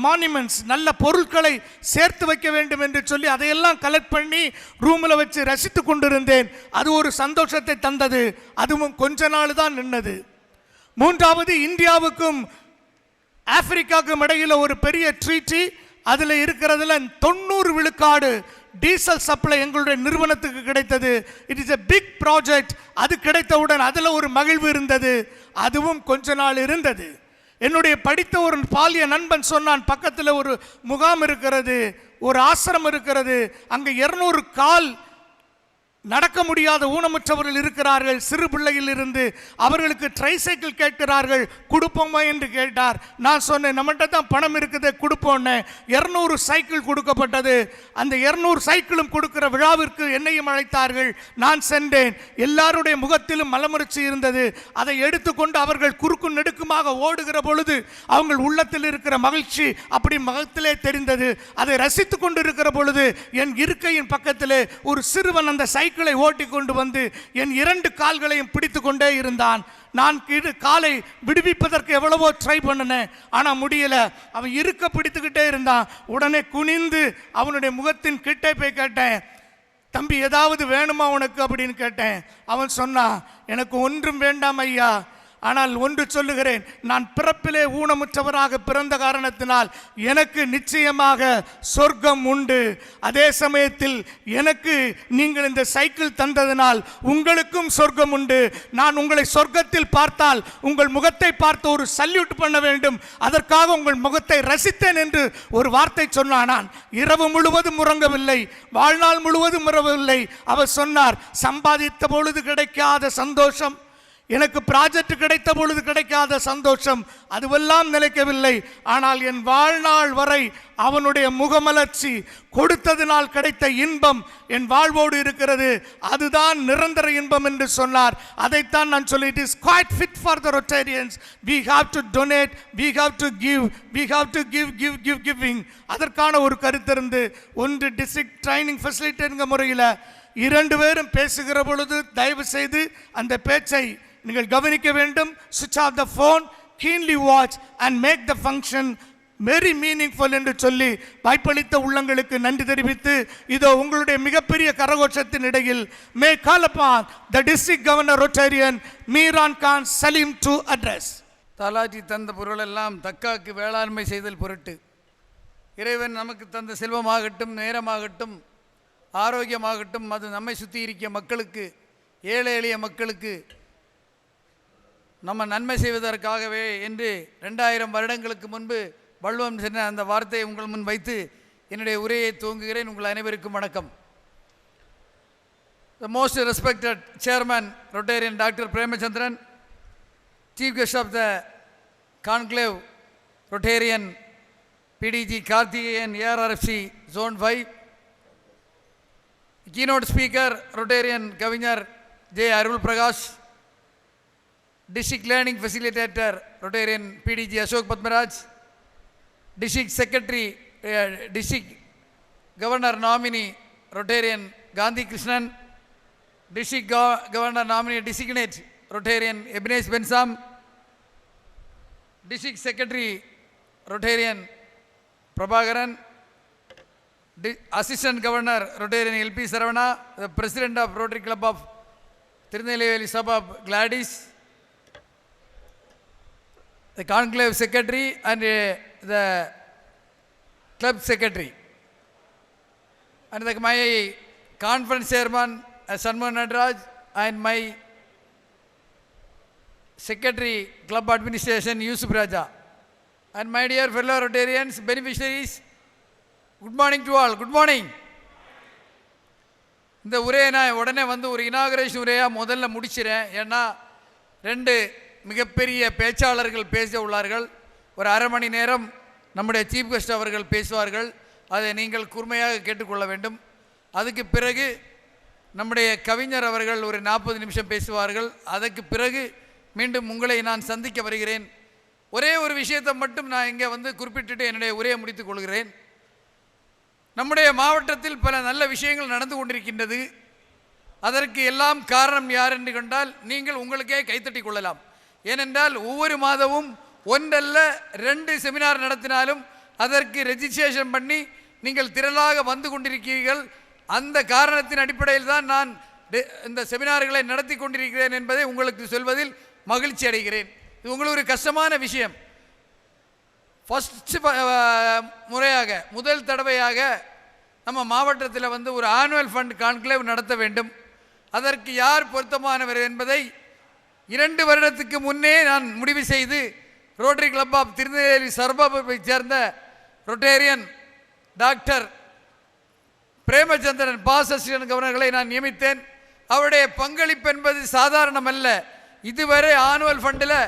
மானுமெண்ட்ஸ், நல்ல பொருட்களை சேர்த்து வைக்க வேண்டும் என்று சொல்லி அதையெல்லாம் கலெக்ட் பண்ணி ரூமில் வச்சு ரசித்து கொண்டிருந்தேன். அது ஒரு சந்தோஷத்தை தந்தது. அதுவும் கொஞ்ச நாள் தான் நின்னது. 3வது, இந்தியாவுக்கும் ஆப்பிரிக்காவுக்கும் இடையில் ஒரு பெரிய ட்ரீட்டி, அதில் இருக்கிறதுல 90 விழுக்காடு டீசல் சப்ளை எங்களுடைய நிறுவனத்துக்கு கிடைத்தது. It is a big project. அது கிடைத்தவுடன் அதில் ஒரு மகிழ்வு இருந்தது. அதுவும் கொஞ்ச நாள் இருந்தது. என்னுடைய படித்த ஒரு பாலிய நண்பன் சொன்னான், பக்கத்தில் ஒரு முகாம் இருக்கிறது, ஒரு ஆசிரமம் இருக்கிறது, அங்கே 200 கால் நடக்க முடியாத ஊனமுற்றவர்கள் இருக்கிறார்கள். சிறு பிள்ளையில் இருந்து அவர்களுக்கு ட்ரைசைக்கிள் கேட்கிறார்கள், கொடுப்போமா என்று கேட்டார். நான் சொன்னேன், நம்மகிட்ட தான் பணம் இருக்குது, கொடுப்போன்னு. 200 சைக்கிள் கொடுக்கப்பட்டது. அந்த 200 சைக்கிளும் கொடுக்கிற விழாவிற்கு என்னையும் அழைத்தார்கள். நான் சென்றேன். எல்லாருடைய முகத்திலும் மலமுறிச்சி இருந்தது. அதை எடுத்துக்கொண்டு அவர்கள் குறுக்கும் நெடுக்குமாக ஓடுகிற பொழுது அவங்க உள்ளத்தில் இருக்கிற மகிழ்ச்சி அப்படி முகத்திலே தெரிந்தது. அதை ரசித்து கொண்டு இருக்கிற பொழுது என் இருக்கையின் பக்கத்திலே ஒரு சிறுவன் அந்த சைக்கிளை ஓட்டி கொண்டு வந்து என் 2 கால்களையும் பிடித்து கொண்டே இருந்தான். நான் காலை விடுவிப்பதற்கு எவ்வளவோ ட்ரை பண்ணினேன், ஆனால் முடியல. அவன் இருக்க பிடித்துக்கிட்டே இருந்தான். உடனே குனிந்து அவனுடைய முகத்தின் கிட்டே போய் கேட்டேன், தம்பி ஏதாவது வேணுமா உனக்கு அப்படின்னு கேட்டேன். அவன் சொன்னான், எனக்கு ஒன்றும் வேண்டாம் ஐயா, ஆனால் ஒன்று சொல்லுகிறேன், நான் பிறப்பிலே ஊனமுற்றவராக பிறந்த காரணத்தினால் எனக்கு நிச்சயமாக சொர்க்கம் உண்டு. அதே சமயத்தில் எனக்கு நீங்கள் இந்த சைக்கிள் தந்ததினால் உங்களுக்கும் சொர்க்கம் உண்டு. நான் உங்களை சொர்க்கத்தில் பார்த்தால் உங்கள் முகத்தை பார்த்து ஒரு சல்யூட் பண்ண வேண்டும், அதற்காக உங்கள் முகத்தை ரசித்தேன் என்று ஒரு வார்த்தை சொன்னான். நான் இரவு முழுவதும் உறங்கவில்லை, வாழ்நாள் முழுவதும் உறங்கவில்லை. அவர் சொன்னார், சம்பாதித்த பொழுது கிடைக்காத சந்தோஷம், எனக்கு ப்ராஜெக்ட் கிடைத்த பொழுது கிடைக்காத சந்தோஷம், அதுவெல்லாம் நிலைக்கவில்லை. ஆனால் என் வாழ்நாள் வரை அவனுடைய முகமலர்ச்சி கொடுத்ததினால் கிடைத்த இன்பம் என் வாழ்வோடு இருக்கிறது. அதுதான் நிரந்தர இன்பம் என்று சொன்னார். அதைத்தான் நான் சொல்லி, it is quite fit for the Rotarians. we have to donate, we have to give, we have to giving. அதற்கான ஒரு கருத்திருந்து ஒன்று டிஸ்ட்ரிக்ட் ட்ரைனிங் ஃபெசிலிட்டேங்கிற முறையில் 2 பேரும் பேசுகிற பொழுது தயவு செய்து அந்த பேச்சை நீங்கள் கவனிக்க வேண்டும். சுவிட்ச் off the phone, keenly watch and make the function very meaningful என்று சொல்லி வாய்ப்பளித்த உள்ளங்களுக்கு நன்றி தெரிவித்து, இதோ உங்களுடைய மிகப்பெரிய கரகோஷத்தின் இடையில் may call upon the district governor Rotarian Meeran Khan Saleem to address. தாலாஜி தந்த பொருளெல்லாம் தக்காக்கு வேளாண்மை செய்தல் பொருட்டு இறைவன் நமக்கு தந்த செல்வமாகட்டும், நேரமாகட்டும், ஆரோக்கியமாகட்டும், அது நம்மை சுற்றி இருக்க மக்களுக்கு, ஏழை எளிய மக்களுக்கு நம்ம நன்மை செய்வதற்காகவே என்று 2000 வருடங்களுக்கு முன்பு வள்ளுவம் சொன்ன அந்த வார்த்தையை உங்கள் முன் வைத்து என்னுடைய உரையை துவங்குகிறேன். உங்கள் அனைவருக்கும் வணக்கம். The most respected chairman Rotarian Dr. Premachandran, chief guest of the conclave Rotarian PDG Karthikeyan ARRFC Zone 5, Keynote speaker, Rotarian Kavinyar J. Arul Prakash. District Learning Facilitator, Rotarian PDG Ashok Padmaraj. District Secretary, District Governor Nominee, Rotarian Gandhi Krishnan. District Governor Nominee Designate, Rotarian Ebenesh Bensam. District Secretary, Rotarian Prabhakaran. Assistant Governor, Rotarian LP Saravana. The President of Rotary Club of Tirunelveli Suburb, Gladys. The Conclave Secretary and the Club Secretary. And my Conference Chairman, Sanmohan Nadraj, and my Secretary, Club Administration, Yusuf Raja. And my dear fellow Rotarians, beneficiaries, good morning to all. Good morning. இந்த உரையை நான் உடனே வந்து ஒரு inauguration உரையாக முதல்ல முடிச்சிடறேன். ஏன்னா 2 மிகப்பெரிய பேச்சாளர்கள் பேச உள்ளார்கள். ஒரு அரை மணி நேரம் நம்முடைய சீஃப் கெஸ்ட் அவர்கள் பேசுவார்கள். அதை நீங்கள் கூர்மையாக கேட்டுக்கொள்ள வேண்டும். அதுக்கு பிறகு நம்முடைய கவிஞர் அவர்கள் ஒரு 40 நிமிஷம் பேசுவார்கள். அதற்கு பிறகு மீண்டும் உங்களை நான் சந்திக்க வருகிறேன். ஒரே ஒரு விஷயத்தை மட்டும் நான் இங்கே வந்து குறிப்பிட்டுட்டு என்னுடைய உரையை முடித்துக் கொள்கிறேன். நம்முடைய மாவட்டத்தில் பல நல்ல விஷயங்கள் நடந்து கொண்டிருக்கின்றது. அதற்கு எல்லாம் காரணம் யார் என்று கண்டால் நீங்கள் உங்களுக்கே கைத்தட்டி கொள்ளலாம். ஏனென்றால் ஒவ்வொரு மாதமும் 1 அல்ல 2 செமினார் நடத்தினாலும் அதற்கு ரெஜிஸ்ட்ரேஷன் பண்ணி நீங்கள் திரளாக வந்து கொண்டிருக்கிறீர்கள். அந்த காரணத்தின் அடிப்படையில் தான் நான் இந்த செமினார்களை நடத்தி கொண்டிருக்கிறேன் என்பதை உங்களுக்கு சொல்வதில் மகிழ்ச்சி அடைகிறேன். இது உங்களுக்கு ஒரு கஷ்டமான விஷயம். ஃபஸ்ட் முறையாக முதல் தடவையாக நம்ம மாவட்டத்தில் வந்து ஒரு ஆனுவல் ஃபண்ட் கான்க்ளேவ் நடத்த வேண்டும். அதற்கு யார் பொருத்தமானவர் என்பதை 2 வருடத்துக்கு முன்னே நான் முடிவு செய்து ரோட்டரி கிளப் ஆஃப் திருநெல்வேலி சர்பாபை சேர்ந்த rotarian doctor Premachandran past assistant கவர்னர்களை நான் நியமித்தேன். அவருடைய பங்களிப்பு என்பது சாதாரணம் அல்ல. இதுவரை ஆனுவல் ஃபண்டில்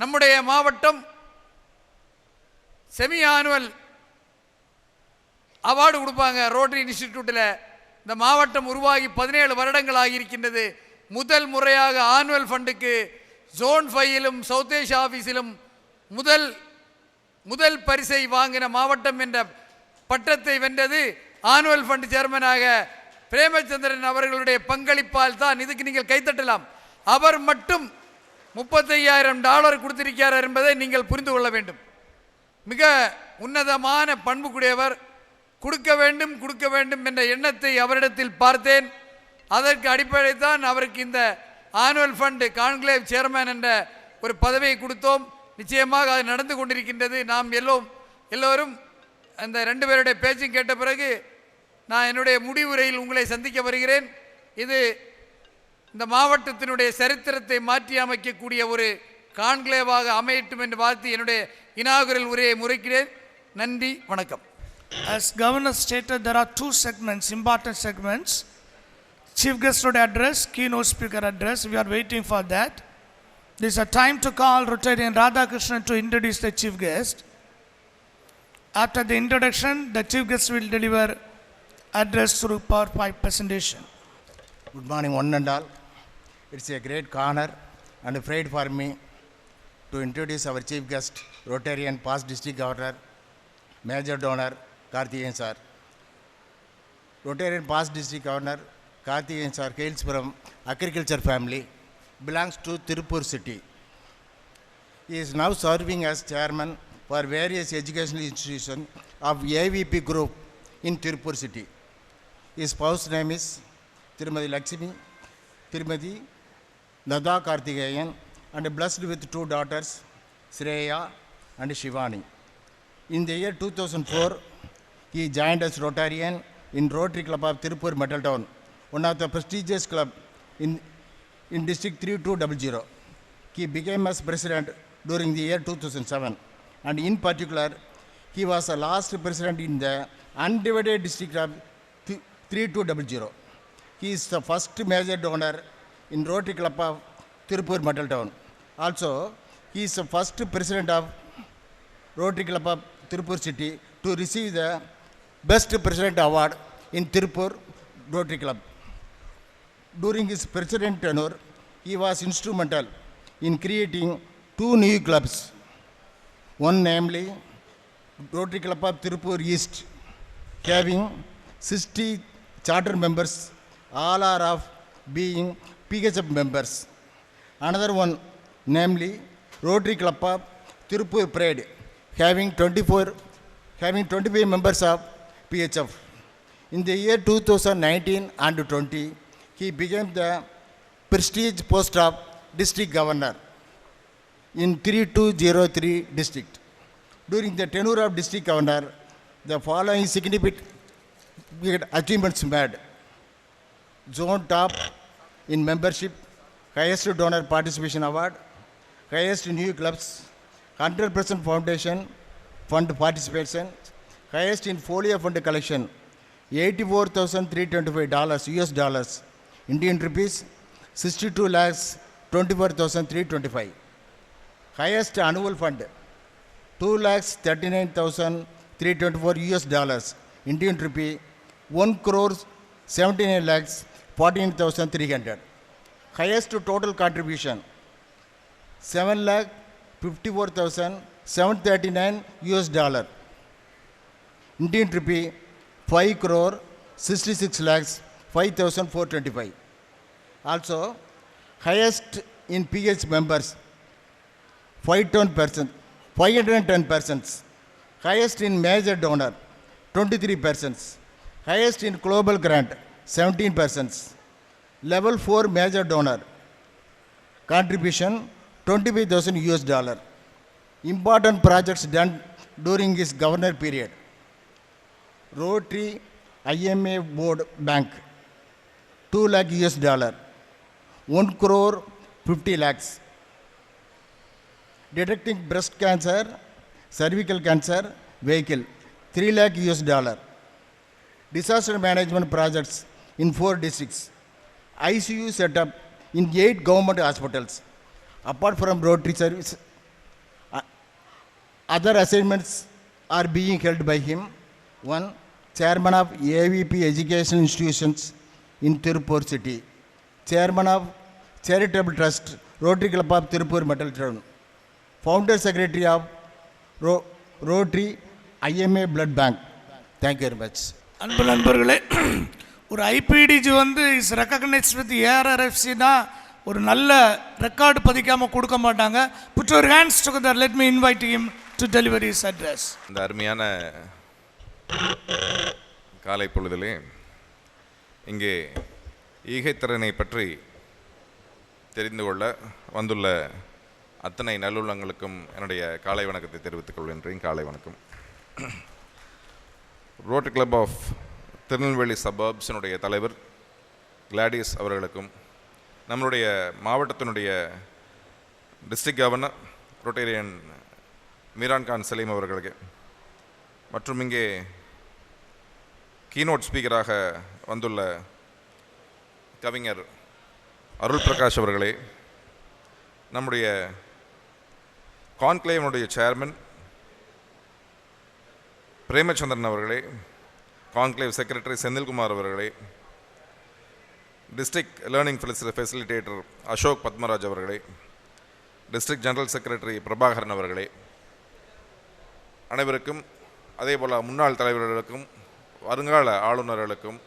நம்முடைய மாவட்டம் செமி ஆனுவல் அவார்டு கொடுப்பாங்க ரோட்டரி இன்ஸ்டிடியூட்டில். இந்த மாவட்டம் உருவாகி 17 வருடங்கள் ஆகியிருக்கின்றது. முதல் முறையாக ஆனுவல் ஃபண்டுக்கு ஜோன் 5லும் சவுத் ஏஷியா ஆஃபீஸிலும் முதல் பரிசை வாங்கின மாவட்டம் என்ற பட்டத்தை வென்றது ஆனுவல் ஃபண்ட் சேர்மனாக பிரேமச்சந்திரன் அவர்களுடைய பங்களிப்பால் தான். இதுக்கு நீங்கள் கைத்தட்டலாம். அவர் மட்டும் $35,000 கொடுத்திருக்கிறார் என்பதை நீங்கள் புரிந்து கொள்ள வேண்டும். மிக உன்னதமான பண்புக்குடையவர். கொடுக்க வேண்டும் என்ற எண்ணத்தை அவரிடத்தில் பார்த்தேன். அதற்கு அடிப்படையில் தான் அவருக்கு இந்த ஆனுவல் ஃபண்ட் கான்க்ளேவ் சேர்மன் என்ற ஒரு பதவியை கொடுத்தோம். நிச்சயமாக அது நடந்து கொண்டிருக்கின்றது. நாம் எல்லோரும் அந்த 2 பேருடைய பேச்சும் கேட்ட பிறகு நான் என்னுடைய முடிவுரையில் உங்களை சந்திக்க வருகிறேன். இது இந்த மாவட்டத்தினுடைய சரித்திரத்தை மாற்றி அமைக்கக்கூடிய ஒரு கான்க்ளேவாக அமையட்டும் என்று வாழ்த்து என்னுடைய இனாகுரல் உரையை முறைக்கிறேன். நன்றி, வணக்கம். As Governor stated, there are 2 segments, important segments. Chief Guest would address, keynote speaker address. We are waiting for that. This is a time to call Rotarian Radhakrishnan to introduce the Chief Guest. After the introduction, the Chief Guest will deliver address through PowerPoint presentation. Good morning, one and all. It's a great honor and a pride for me to introduce our Chief Guest, Rotarian past District Governor, Major Donor, Karthikeyan sir. Rotarian past District Governor, Karthikeyan sir hails from agriculture family, belongs to Tirupur city. He is now serving as chairman for various educational institutions of AVP group in Tirupur city. His spouse name is Tirumadi Lakshmi, Tirumadi Nada Karthikeyan, and blessed with 2 daughters, Shreya and Shivani. In the year 2004, he joined as Rotarian in Rotary Club of Tirupur Metal Town, one of the prestigious club in District 3200. He became as president during the year 2007, and in particular, he was the last president in the undivided district of 3200. He is the first major donor in Rotary Club of Tirupur Metal Town. Also, he is the first president of Rotary Club of Tirupur city to receive the Best President Award in Tirupur Rotary Club. During his president tenure, he was instrumental in creating 2 new clubs. One namely Rotary Club of Tirupur East, having 60 charter members, all are of being PHF members. Another one namely Rotary Club of Tirupur Parade, having 25 members of PHF. In the year 2019 and 20, he became the prestige post of district governor in 3203 district. During the tenure of district governor, the following significant achievements made: zone top in membership, highest donor participation award, highest new clubs, 100% foundation fund participation, highest in folio fund collection, $84,325 US dollars, Indian rupees 62,24,325. Highest annual fund, $2,39,324 US dollars, Indian rupee 1,79,14,300. Highest total contribution, $7,54,739 US dollar, Indian rupee 5,66,05,425. Also, highest in PH members, 510 persons. Highest in major donor, 23 persons. Highest in global grant, 17 persons. Level 4 major donor, contribution 25,000 US dollar. Important projects done during his governor period: Rotary IMA Board Bank, 2 lakh US dollar, 1 crore 50 lakhs. Detecting breast cancer, cervical cancer vehicle, 3 lakh US dollar. Disaster management projects in 4 districts. ICU setup in 8 government hospitals. Apart from Rotary service, other assignments are being held by him. 1. Chairman of AVP Education Institutions in Tirupur City. Chairman of Charitable Trust, Rotary Club of Tirupur Metal Town. Founder Secretary of Rotary IMA Blood Bank. Thank you very much. அன்பு நண்பர்களே, ஒரு ஐபிடிஜி வந்து is recognised with ஏஆர்ஆர்எஃப்சினா ஒரு நல்ல record பதிக்காமல் கொடுக்க மாட்டாங்க. Put your hands together. Let me invite him to deliver his address. இந்த அருமையான காலை பொழுதிலே இங்கே ஈகைத்திறனை பற்றி தெரிந்து கொள்ள வந்துள்ள அத்தனை நல்லுள்ளங்களுக்கும் என்னுடைய காலை வணக்கத்தை தெரிவித்துக் கொள்கின்றேன். காலை வணக்கம். ரோட்டரி கிளப் ஆஃப் திருநெல்வேலி சபர்ப்ஸினுடைய தலைவர் கிளாடியஸ் அவர்களுக்கும், நம்மளுடைய மாவட்டத்தினுடைய district governor Rotarian Meeran Khan Saleem அவர்களுக்கு, மற்றும் இங்கே கீனோட் ஸ்பீக்கராக வந்துள்ள கவிஞர் அருள் பிரகாஷ் அவர்களே, நம்முடைய கான்க்ளேவனுடைய சேர்மன் பிரேமச்சந்திரன் அவர்களே, கான்க்ளேவ் செக்ரட்டரி செந்தில்குமார் அவர்களே, district learning facilitator Ashok Padmaraj அவர்களே, டிஸ்ட்ரிக்ட் ஜெனரல் செக்ரட்டரி பிரபாகரன் அவர்களே, அனைவருக்கும், அதேபோல் முன்னாள் தலைவர்களுக்கும், வருங்கால ஆளுநர்களுக்கும்,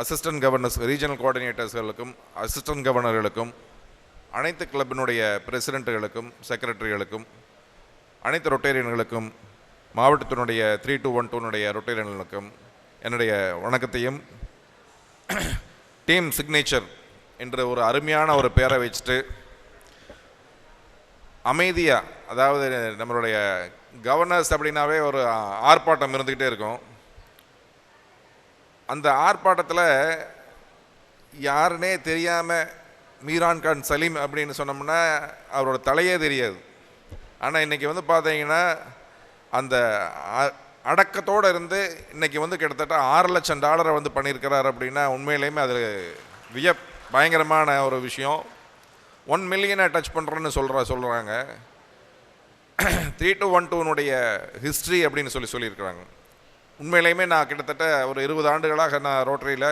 அசிஸ்டன்ட் கவர்னர்ஸ், ரீஜனல் கோஆர்டினேட்டர்ஸ்களுக்கும், அசிஸ்டன்ட் கவர்னர்களுக்கும், அனைத்து கிளப்பினுடைய பிரசிடென்ட்டுகளுக்கும், செக்ரட்டரிகளுக்கும், அனைத்து ரொட்டேரியன்களுக்கும், மாவட்டத்தினுடைய 3212 ரொட்டேரியன்களுக்கும் என்னுடைய வணக்கத்தையும், டீம் சிக்னேச்சர் என்ற ஒரு அருமையான ஒரு பேரை வச்சுட்டு அமைதியாக, அதாவது நம்மளுடைய கவர்னர்ஸ் அப்படின்னாவே ஒரு ஆர்ப்பாட்டம் இருந்துக்கிட்டே இருக்கும். அந்த ஆர்ப்பாட்டத்தில் யாருன்னே தெரியாமல் மீரான் கான் சலீம் அப்படின்னு சொன்னோம்னா அவரோட தலையே தெரியாது. ஆனால் இன்றைக்கி வந்து பார்த்தீங்கன்னா அந்த அடக்கத்தோடு இருந்து இன்றைக்கி வந்து கிட்டத்தட்ட $6 லட்சம் வந்து பண்ணியிருக்கிறார் அப்படின்னா உண்மையிலேயுமே அது பயங்கரமான ஒரு விஷயம். 1 மில்லியனை டச் பண்ணுறேன்னு சொல்கிறாங்க. 3212 ஹிஸ்ட்ரி அப்படின்னு சொல்லியிருக்கிறாங்க. உண்மையிலையுமே நான் கிட்டத்தட்ட ஒரு 20 ஆண்டுகளாக நான் ரோட்டரியில்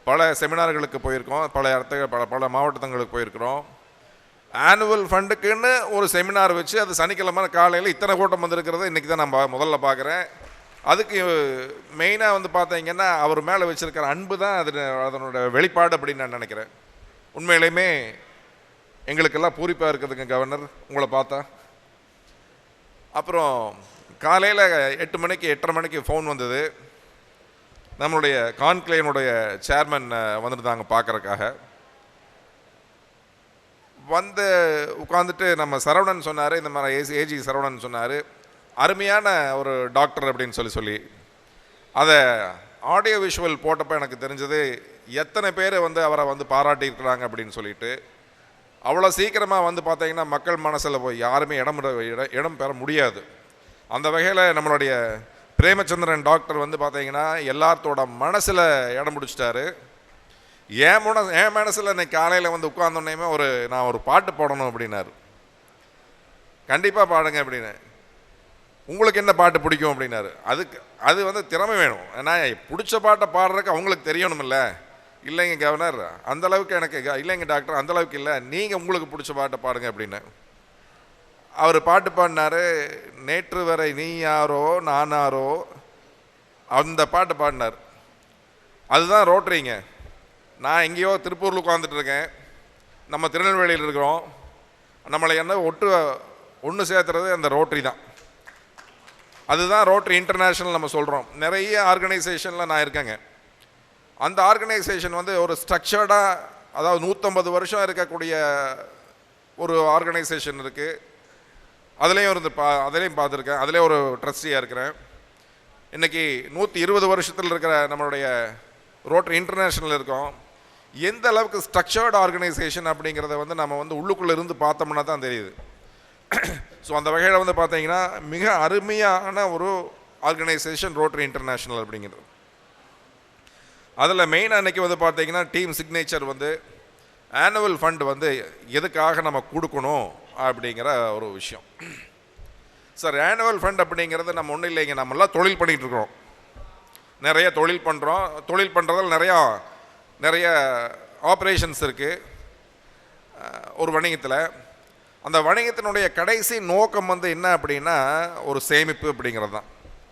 பல செமினார்களுக்கு போயிருக்கோம், பல இடத்துக்கு பல மாவட்டங்களுக்கு போயிருக்கிறோம். ஆனுவல் ஃபண்டுக்குன்னு ஒரு செமினார் வச்சு அது சனிக்கிழமை காலையில் இத்தனை கூட்டம் வந்திருக்கிறத இன்றைக்கி தான் நான் முதல்ல பார்க்குறேன். அதுக்கு மெயினாக வந்து பார்த்தீங்கன்னா அவர் மேலே வச்சுருக்கிற அன்பு தான் அதனோட வெளிப்பாடு அப்படின்னு நான் நினைக்கிறேன். உண்மையிலையுமே எங்களுக்கெல்லாம் பூரிப்பாக இருக்குதுங்க கவர்னர் உங்களை பார்த்தா. அப்புறம் காலையில் 8 மணிக்கு 8:30 மணிக்கு ஃபோன் வந்தது. நம்மளுடைய கான்க்ளேவனுடைய சேர்மன் வந்துருந்தாங்க பார்க்குறக்காக. வந்து உட்காந்துட்டு நம்ம சரவணன் சொன்னார், இந்த மாதிரி ஏஜி சரவணன் சொன்னார், அருமையான ஒரு டாக்டர் அப்படின்னு சொல்லி அதை ஆடியோ விஷுவல் போட்டப்போ எனக்கு தெரிஞ்சது எத்தனை பேர் வந்து அவரை வந்து பாராட்டியிருக்கிறாங்க அப்படின்னு சொல்லிட்டு. அவ்வளோ சீக்கிரமாக வந்து பார்த்தீங்கன்னா மக்கள் மனசில் போய் யாருமே இடம் பெற முடியாது. அந்த வகையில் நம்மளுடைய பிரேமச்சந்திரன் டாக்டர் வந்து பார்த்தீங்கன்னா எல்லாத்தோட மனசில் இடம் பிடிச்சிட்டாரு. என் மனசில் இன்னைக்கு காலையில் வந்து உட்கார்ந்தோன்னே நான் ஒரு பாட்டு போடணும் அப்படின்னாரு. கண்டிப்பாக பாடுங்க அப்படின்னு. உங்களுக்கு என்ன பாட்டு பிடிக்கும் அப்படின்னாரு. அது வந்து திறமை வேணும். ஏன்னா பிடிச்ச பாட்டை பாடுறதுக்கு அவங்களுக்கு தெரியணுமில்ல. இல்லைங்க கவர்னர் அந்தளவுக்கு எனக்கு இல்லைங்க டாக்டர் அந்தளவுக்கு இல்லை, நீங்கள் உங்களுக்கு பிடிச்ச பாட்டை பாடுங்க அப்படின்னு. அவர் பாட்டு பாடினார். நேற்று வரை நீ யாரோ நான் யாரோ அந்த பாட்டு பாடினார். அதுதான் ரோட்டரிங்க. நான் எங்கேயோ திருப்பூரில் உட்காந்துட்டு இருக்கேன், நம்ம திருநெல்வேலியில் இருக்கிறோம். நம்மளை என்ன ஒன்று சேர்த்துறது அந்த ரோட்டரி தான். அதுதான் ரோட்டரி இன்டர்நேஷ்னல் நம்ம சொல்கிறோம். நிறைய ஆர்கனைசேஷனில் நான் இருக்கேங்க. அந்த ஆர்கனைசேஷன் வந்து ஒரு ஸ்ட்ரக்சர்டாக, அதாவது 150 வருஷம் இருக்கக்கூடிய ஒரு ஆர்கனைசேஷன் இருக்குது. அதுலேயும் பார்த்துருக்கேன். அதிலே ஒரு ட்ரஸ்டியாக இருக்கிறேன். இன்றைக்கி 120 வருஷத்தில் இருக்கிற நம்மளுடைய ரோட்டரி இன்டர்நேஷ்னல் இருக்கோம். எந்த அளவுக்கு ஸ்ட்ரக்சர்டு ஆர்கனைசேஷன் அப்படிங்கிறத வந்து நம்ம வந்து உள்ளுக்குள்ளே இருந்து பார்த்தோம்னா தான் தெரியுது. ஸோ அந்த வகையில் வந்து பார்த்தீங்கன்னா மிக அருமையான ஒரு ஆர்கனைசேஷன் ரோட்டரி இன்டர்நேஷ்னல் அப்படிங்கிறது. அதில் மெயினாக இன்றைக்கி வந்து பார்த்தீங்கன்னா டீம் சிக்னேச்சர் வந்து ஆனுவல் ஃபண்ட் வந்து எதுக்காக நம்ம கொடுக்கணும் அப்படிங்கிற ஒரு விஷயம். சார் ஆனுவல் ஃபண்ட் அப்படிங்கிறது நம்ம ஒன்றும் இல்லைங்க, நம்மளாம் தொழில் பண்ணிகிட்ருக்குறோம், நிறைய தொழில் பண்ணுறோம். தொழில் பண்ணுறதில் நிறைய ஆப்ரேஷன்ஸ் இருக்குது ஒரு வணிகத்தில். அந்த வணிகத்தினுடைய கடைசி நோக்கம் வந்து என்ன அப்படின்னா ஒரு சேமிப்பு அப்படிங்கிறது தான்.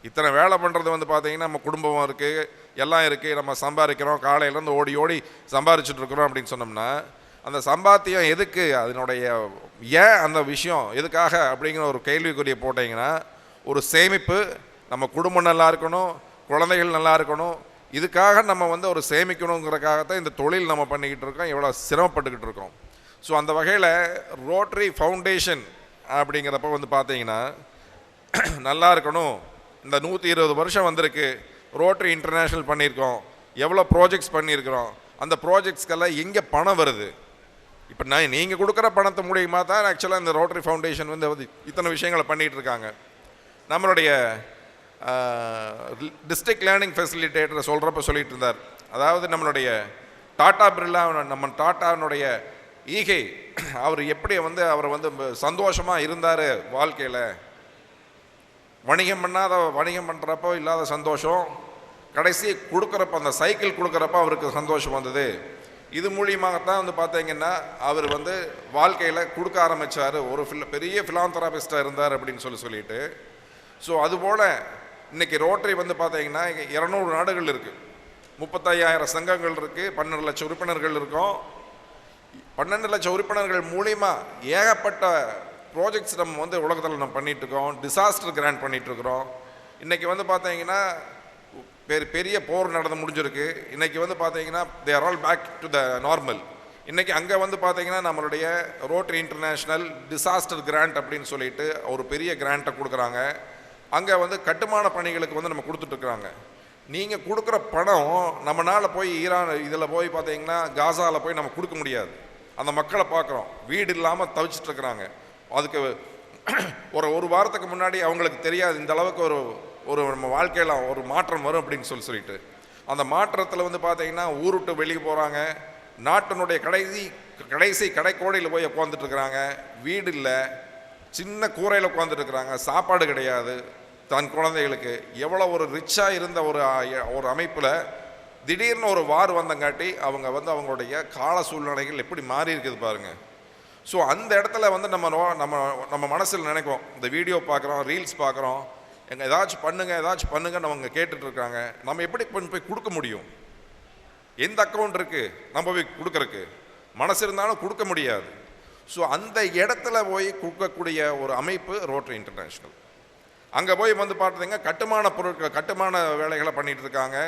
இத்தனை வேலை பண்ணுறது வந்து பார்த்திங்கன்னா நம்ம குடும்பம் இருக்குது, எல்லாம் இருக்குது, நம்ம சம்பாதிக்கிறோம், காலையிலேருந்து ஓடி சம்பாதிச்சுட்ருக்குறோம் அப்படின்னு சொன்னோம்னா அந்த சம்பாத்தியம் எதுக்கு, அதனுடைய ஏன் அந்த விஷயம் எதுக்காக அப்படிங்கிற ஒரு கேள்விக்குரிய போட்டிங்கன்னா ஒரு சேமிப்பு, நம்ம குடும்பம் நல்லா இருக்கணும், குழந்தைகள் நல்லா இருக்கணும், இதுக்காக நம்ம வந்து ஒரு சேமிக்கணுங்கிறக்காகத்தான் இந்த தொழில் நம்ம பண்ணிக்கிட்டு இருக்கோம், எவ்வளோ சிரமப்பட்டுக்கிட்டு இருக்கோம். ஸோ அந்த வகையில் ரோட்டரி ஃபவுண்டேஷன் அப்படிங்கிறப்ப வந்து பார்த்தீங்கன்னா நல்லா இருக்கணும். இந்த 120 வருஷம் வந்திருக்கு, ரோட்டரி இன்டர்நேஷ்னல் பண்ணியிருக்கோம், எவ்வளோ ப்ராஜெக்ட்ஸ் பண்ணியிருக்கிறோம், அந்த ப்ராஜெக்ட்ஸ்க்கெல்லாம் எங்கே பணம் வருது. இப்போ நீங்கள் கொடுக்குற பணத்தை மூலியமாக தான் ஆக்சுவலாக இந்த ரோட்டரி ஃபவுண்டேஷன் வந்து இத்தனை விஷயங்களை பண்ணிகிட்டு இருக்காங்க. நம்மளுடைய டிஸ்ட்ரிக்ட் லேர்னிங் ஃபெசிலிட்டேட்டர் சொல்கிறப்ப சொல்லிட்டு இருந்தார். அதாவது நம்மளுடைய டாடா பிர்லா, நம்ம டாட்டாவினுடைய ஈகை, அவர் எப்படி வந்து அவர் வந்து சந்தோஷமாக இருந்தார் வாழ்க்கையில். வணிகம் பண்ணுறப்போ இல்லாத சந்தோஷம், கடைசி கொடுக்குறப்ப அந்த சைக்கிள் கொடுக்குறப்ப அவருக்கு சந்தோஷம் வந்தது. இது மூலியமாகத்தான் வந்து பார்த்தீங்கன்னா அவர் வந்து வாழ்க்கையில் கொடுக்க ஆரம்பித்தார், ஒரு பெரிய ஃபிலாந்தராபிஸ்டாக இருந்தார் அப்படின்னு சொல்லிட்டு. ஸோ அதுபோல் இன்றைக்கி ரோட்டரி வந்து பார்த்தீங்கன்னா 200 நாடுகள் இருக்குது, 35,000 சங்கங்கள் இருக்குது, 12 லட்சம் உறுப்பினர்கள் இருக்கோம். 12 லட்சம் உறுப்பினர்கள் மூலிமா ஏகப்பட்ட ப்ராஜெக்ட்ஸ் நம்ம வந்து உலகத்தில் நம்ம பண்ணிகிட்ருக்கோம். டிசாஸ்டர் கிராண்ட் பண்ணிகிட்ருக்குறோம். இன்றைக்கி வந்து பார்த்தீங்கன்னா பெரிய போர் நடந்து முடிஞ்சிருக்கு. இன்றைக்கி வந்து பார்த்தீங்கன்னா they are all back to the normal. இன்றைக்கி அங்கே வந்து பார்த்தீங்கன்னா நம்மளுடைய ரோட்டரி இன்டர்நேஷ்னல் டிசாஸ்டர் கிராண்ட் அப்படின்னு சொல்லிட்டு ஒரு பெரிய கிராண்ட்டை கொடுக்குறாங்க. அங்கே வந்து கட்டுமான பணிகளுக்கு வந்து நம்ம கொடுத்துட்ருக்குறாங்க. நீங்கள் கொடுக்குற பணம் நம்மளால் போய் ஈரான் இதில் போய் பார்த்தீங்கன்னா காசாவில் போய் நம்ம கொடுக்க முடியாது. அந்த மக்களை பார்க்குறோம், வீடு இல்லாமல் தவிச்சிட்ருக்குறாங்க. அதுக்கு ஒரு வாரத்துக்கு முன்னாடி அவங்களுக்கு தெரியாது இந்த அளவுக்கு ஒரு நம்ம வாழ்க்கையில் ஒரு மாற்றம் வரும் அப்படின்னு சொல்லிட்டு அந்த மாற்றத்தில் வந்து பார்த்தீங்கன்னா ஊர் விட்டு வெளியே போகிறாங்க, நாட்டினுடைய கடைசி கடைக்கோடையில் போய் உட்காந்துட்ருக்குறாங்க, வீடு இல்லை, சின்ன கூரையில் உட்காந்துட்ருக்குறாங்க, சாப்பாடு கிடையாது, தன் குழந்தைகளுக்கு. எவ்வளோ ஒரு ரிச்சாக இருந்த ஒரு அமைப்பில் திடீர்னு ஒரு வார் வந்தங்காட்டி அவங்க வந்து அவங்களுடைய கால சூழ்நிலைகள் எப்படி மாறி இருக்குது பாருங்கள். ஸோ அந்த இடத்துல வந்து நம்ம மனசில் நினைப்போம், இந்த வீடியோ பார்க்குறோம், ரீல்ஸ் பார்க்குறோம், எங்கள் ஏதாச்சும் பண்ணுங்கன்னு அவங்க கேட்டுட்ருக்காங்க. நம்ம எப்படி போய் கொடுக்க முடியும்? எந்த அக்கௌண்ட் இருக்குது நம்ம போய் கொடுக்குறக்கு? மனசு இருந்தாலும் கொடுக்க முடியாது. ஸோ அந்த இடத்துல போய் கொடுக்கக்கூடிய ஒரு அமைப்பு ரோட்டரி இன்டர்நேஷ்னல். அங்கே போய் வந்து பார்த்தீங்க கட்டுமான வேலைகளை பண்ணிகிட்டு இருக்காங்க,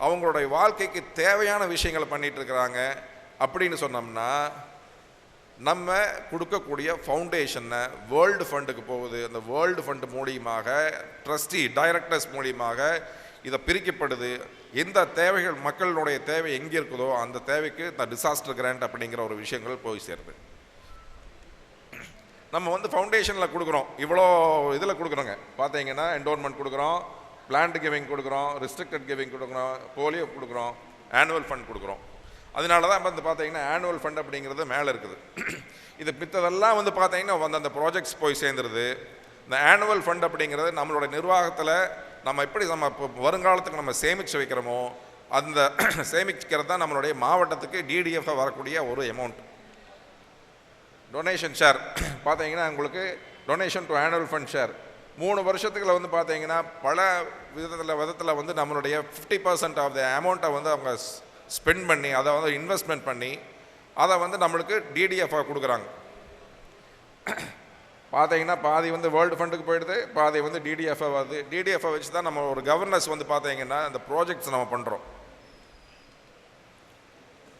அவங்களுடைய வாழ்க்கைக்கு தேவையான விஷயங்களை பண்ணிகிட்டு இருக்கிறாங்க. அப்படின்னு சொன்னோம்னா நம்ம கொடுக்கக்கூடிய ஃபவுண்டேஷனை வேர்ல்டு ஃபண்டுக்கு போகுது. அந்த வேர்ல்டு ஃபண்டு மூலியமாக ட்ரஸ்டி டைரக்டர்ஸ் மூலியமாக இதை பிரிக்கப்படுது. எந்த தேவைகள் மக்களுடைய தேவை எங்கே இருக்குதோ அந்த தேவைக்கு இந்த டிசாஸ்டர் கிராண்ட் அப்படிங்கிற ஒரு விஷயங்கள் போய் சேருது. நம்ம வந்து ஃபவுண்டேஷனில் கொடுக்குறோம், இவ்வளோ இதில் கொடுக்குறோங்க. பார்த்தீங்கன்னா என்டோன்மெண்ட் கொடுக்குறோம், பிளான்ட் கிவிங் கொடுக்குறோம், ரெஸ்ட்ரிக்டட் கிவிங் கொடுக்குறோம், போலியோ கொடுக்குறோம், ஆனுவல் ஃபண்ட் கொடுக்குறோம். அதனால தான் வந்து பார்த்தீங்கன்னா ஆனுவல் ஃபண்ட் அப்படிங்கிறது மேலே இருக்குது. இது மித்ததெல்லாம் வந்து பார்த்தீங்கன்னா வந்து அந்த ப்ராஜெக்ட்ஸ் போய் சேர்ந்துருது. இந்த ஆனுவல் ஃபண்ட் அப்படிங்கிறது நம்மளோட நிர்வாகத்தில் நம்ம எப்படி நம்ம இப்போ வருங்காலத்துக்கு நம்ம சேமித்து வைக்கிறோமோ அந்த சேமிக்கிறது தான் நம்மளுடைய மாவட்டத்துக்கு டிடிஎஃப் வரக்கூடிய ஒரு அமௌண்ட். டொனேஷன் ஷேர் பார்த்தீங்கன்னா உங்களுக்கு donation to annual fund share 3 வருஷத்துக்குள்ள வந்து பார்த்தீங்கன்னா பல விதத்தில் வந்து நம்மளுடைய 50% ஆஃப் த அமௌண்ட்டை வந்து அவங்க ஸ்பெண்ட் பண்ணி அதை வந்து இன்வெஸ்ட்மெண்ட் பண்ணி அதை வந்து நம்மளுக்கு டிடிஎஃபாக கொடுக்குறாங்க. பார்த்தீங்கன்னா பாதி வந்து வேர்ல்டு ஃபண்டுக்கு போயிடுது, பாதி வந்து டிடிஎஃப்ஐ வருது. டிடிஎஃப்ஐ வச்சு தான் நம்ம ஒரு கவர்னன்ஸ் வந்து பார்த்தீங்கன்னா இந்த ப்ராஜெக்ட்ஸ் நம்ம பண்ணுறோம்.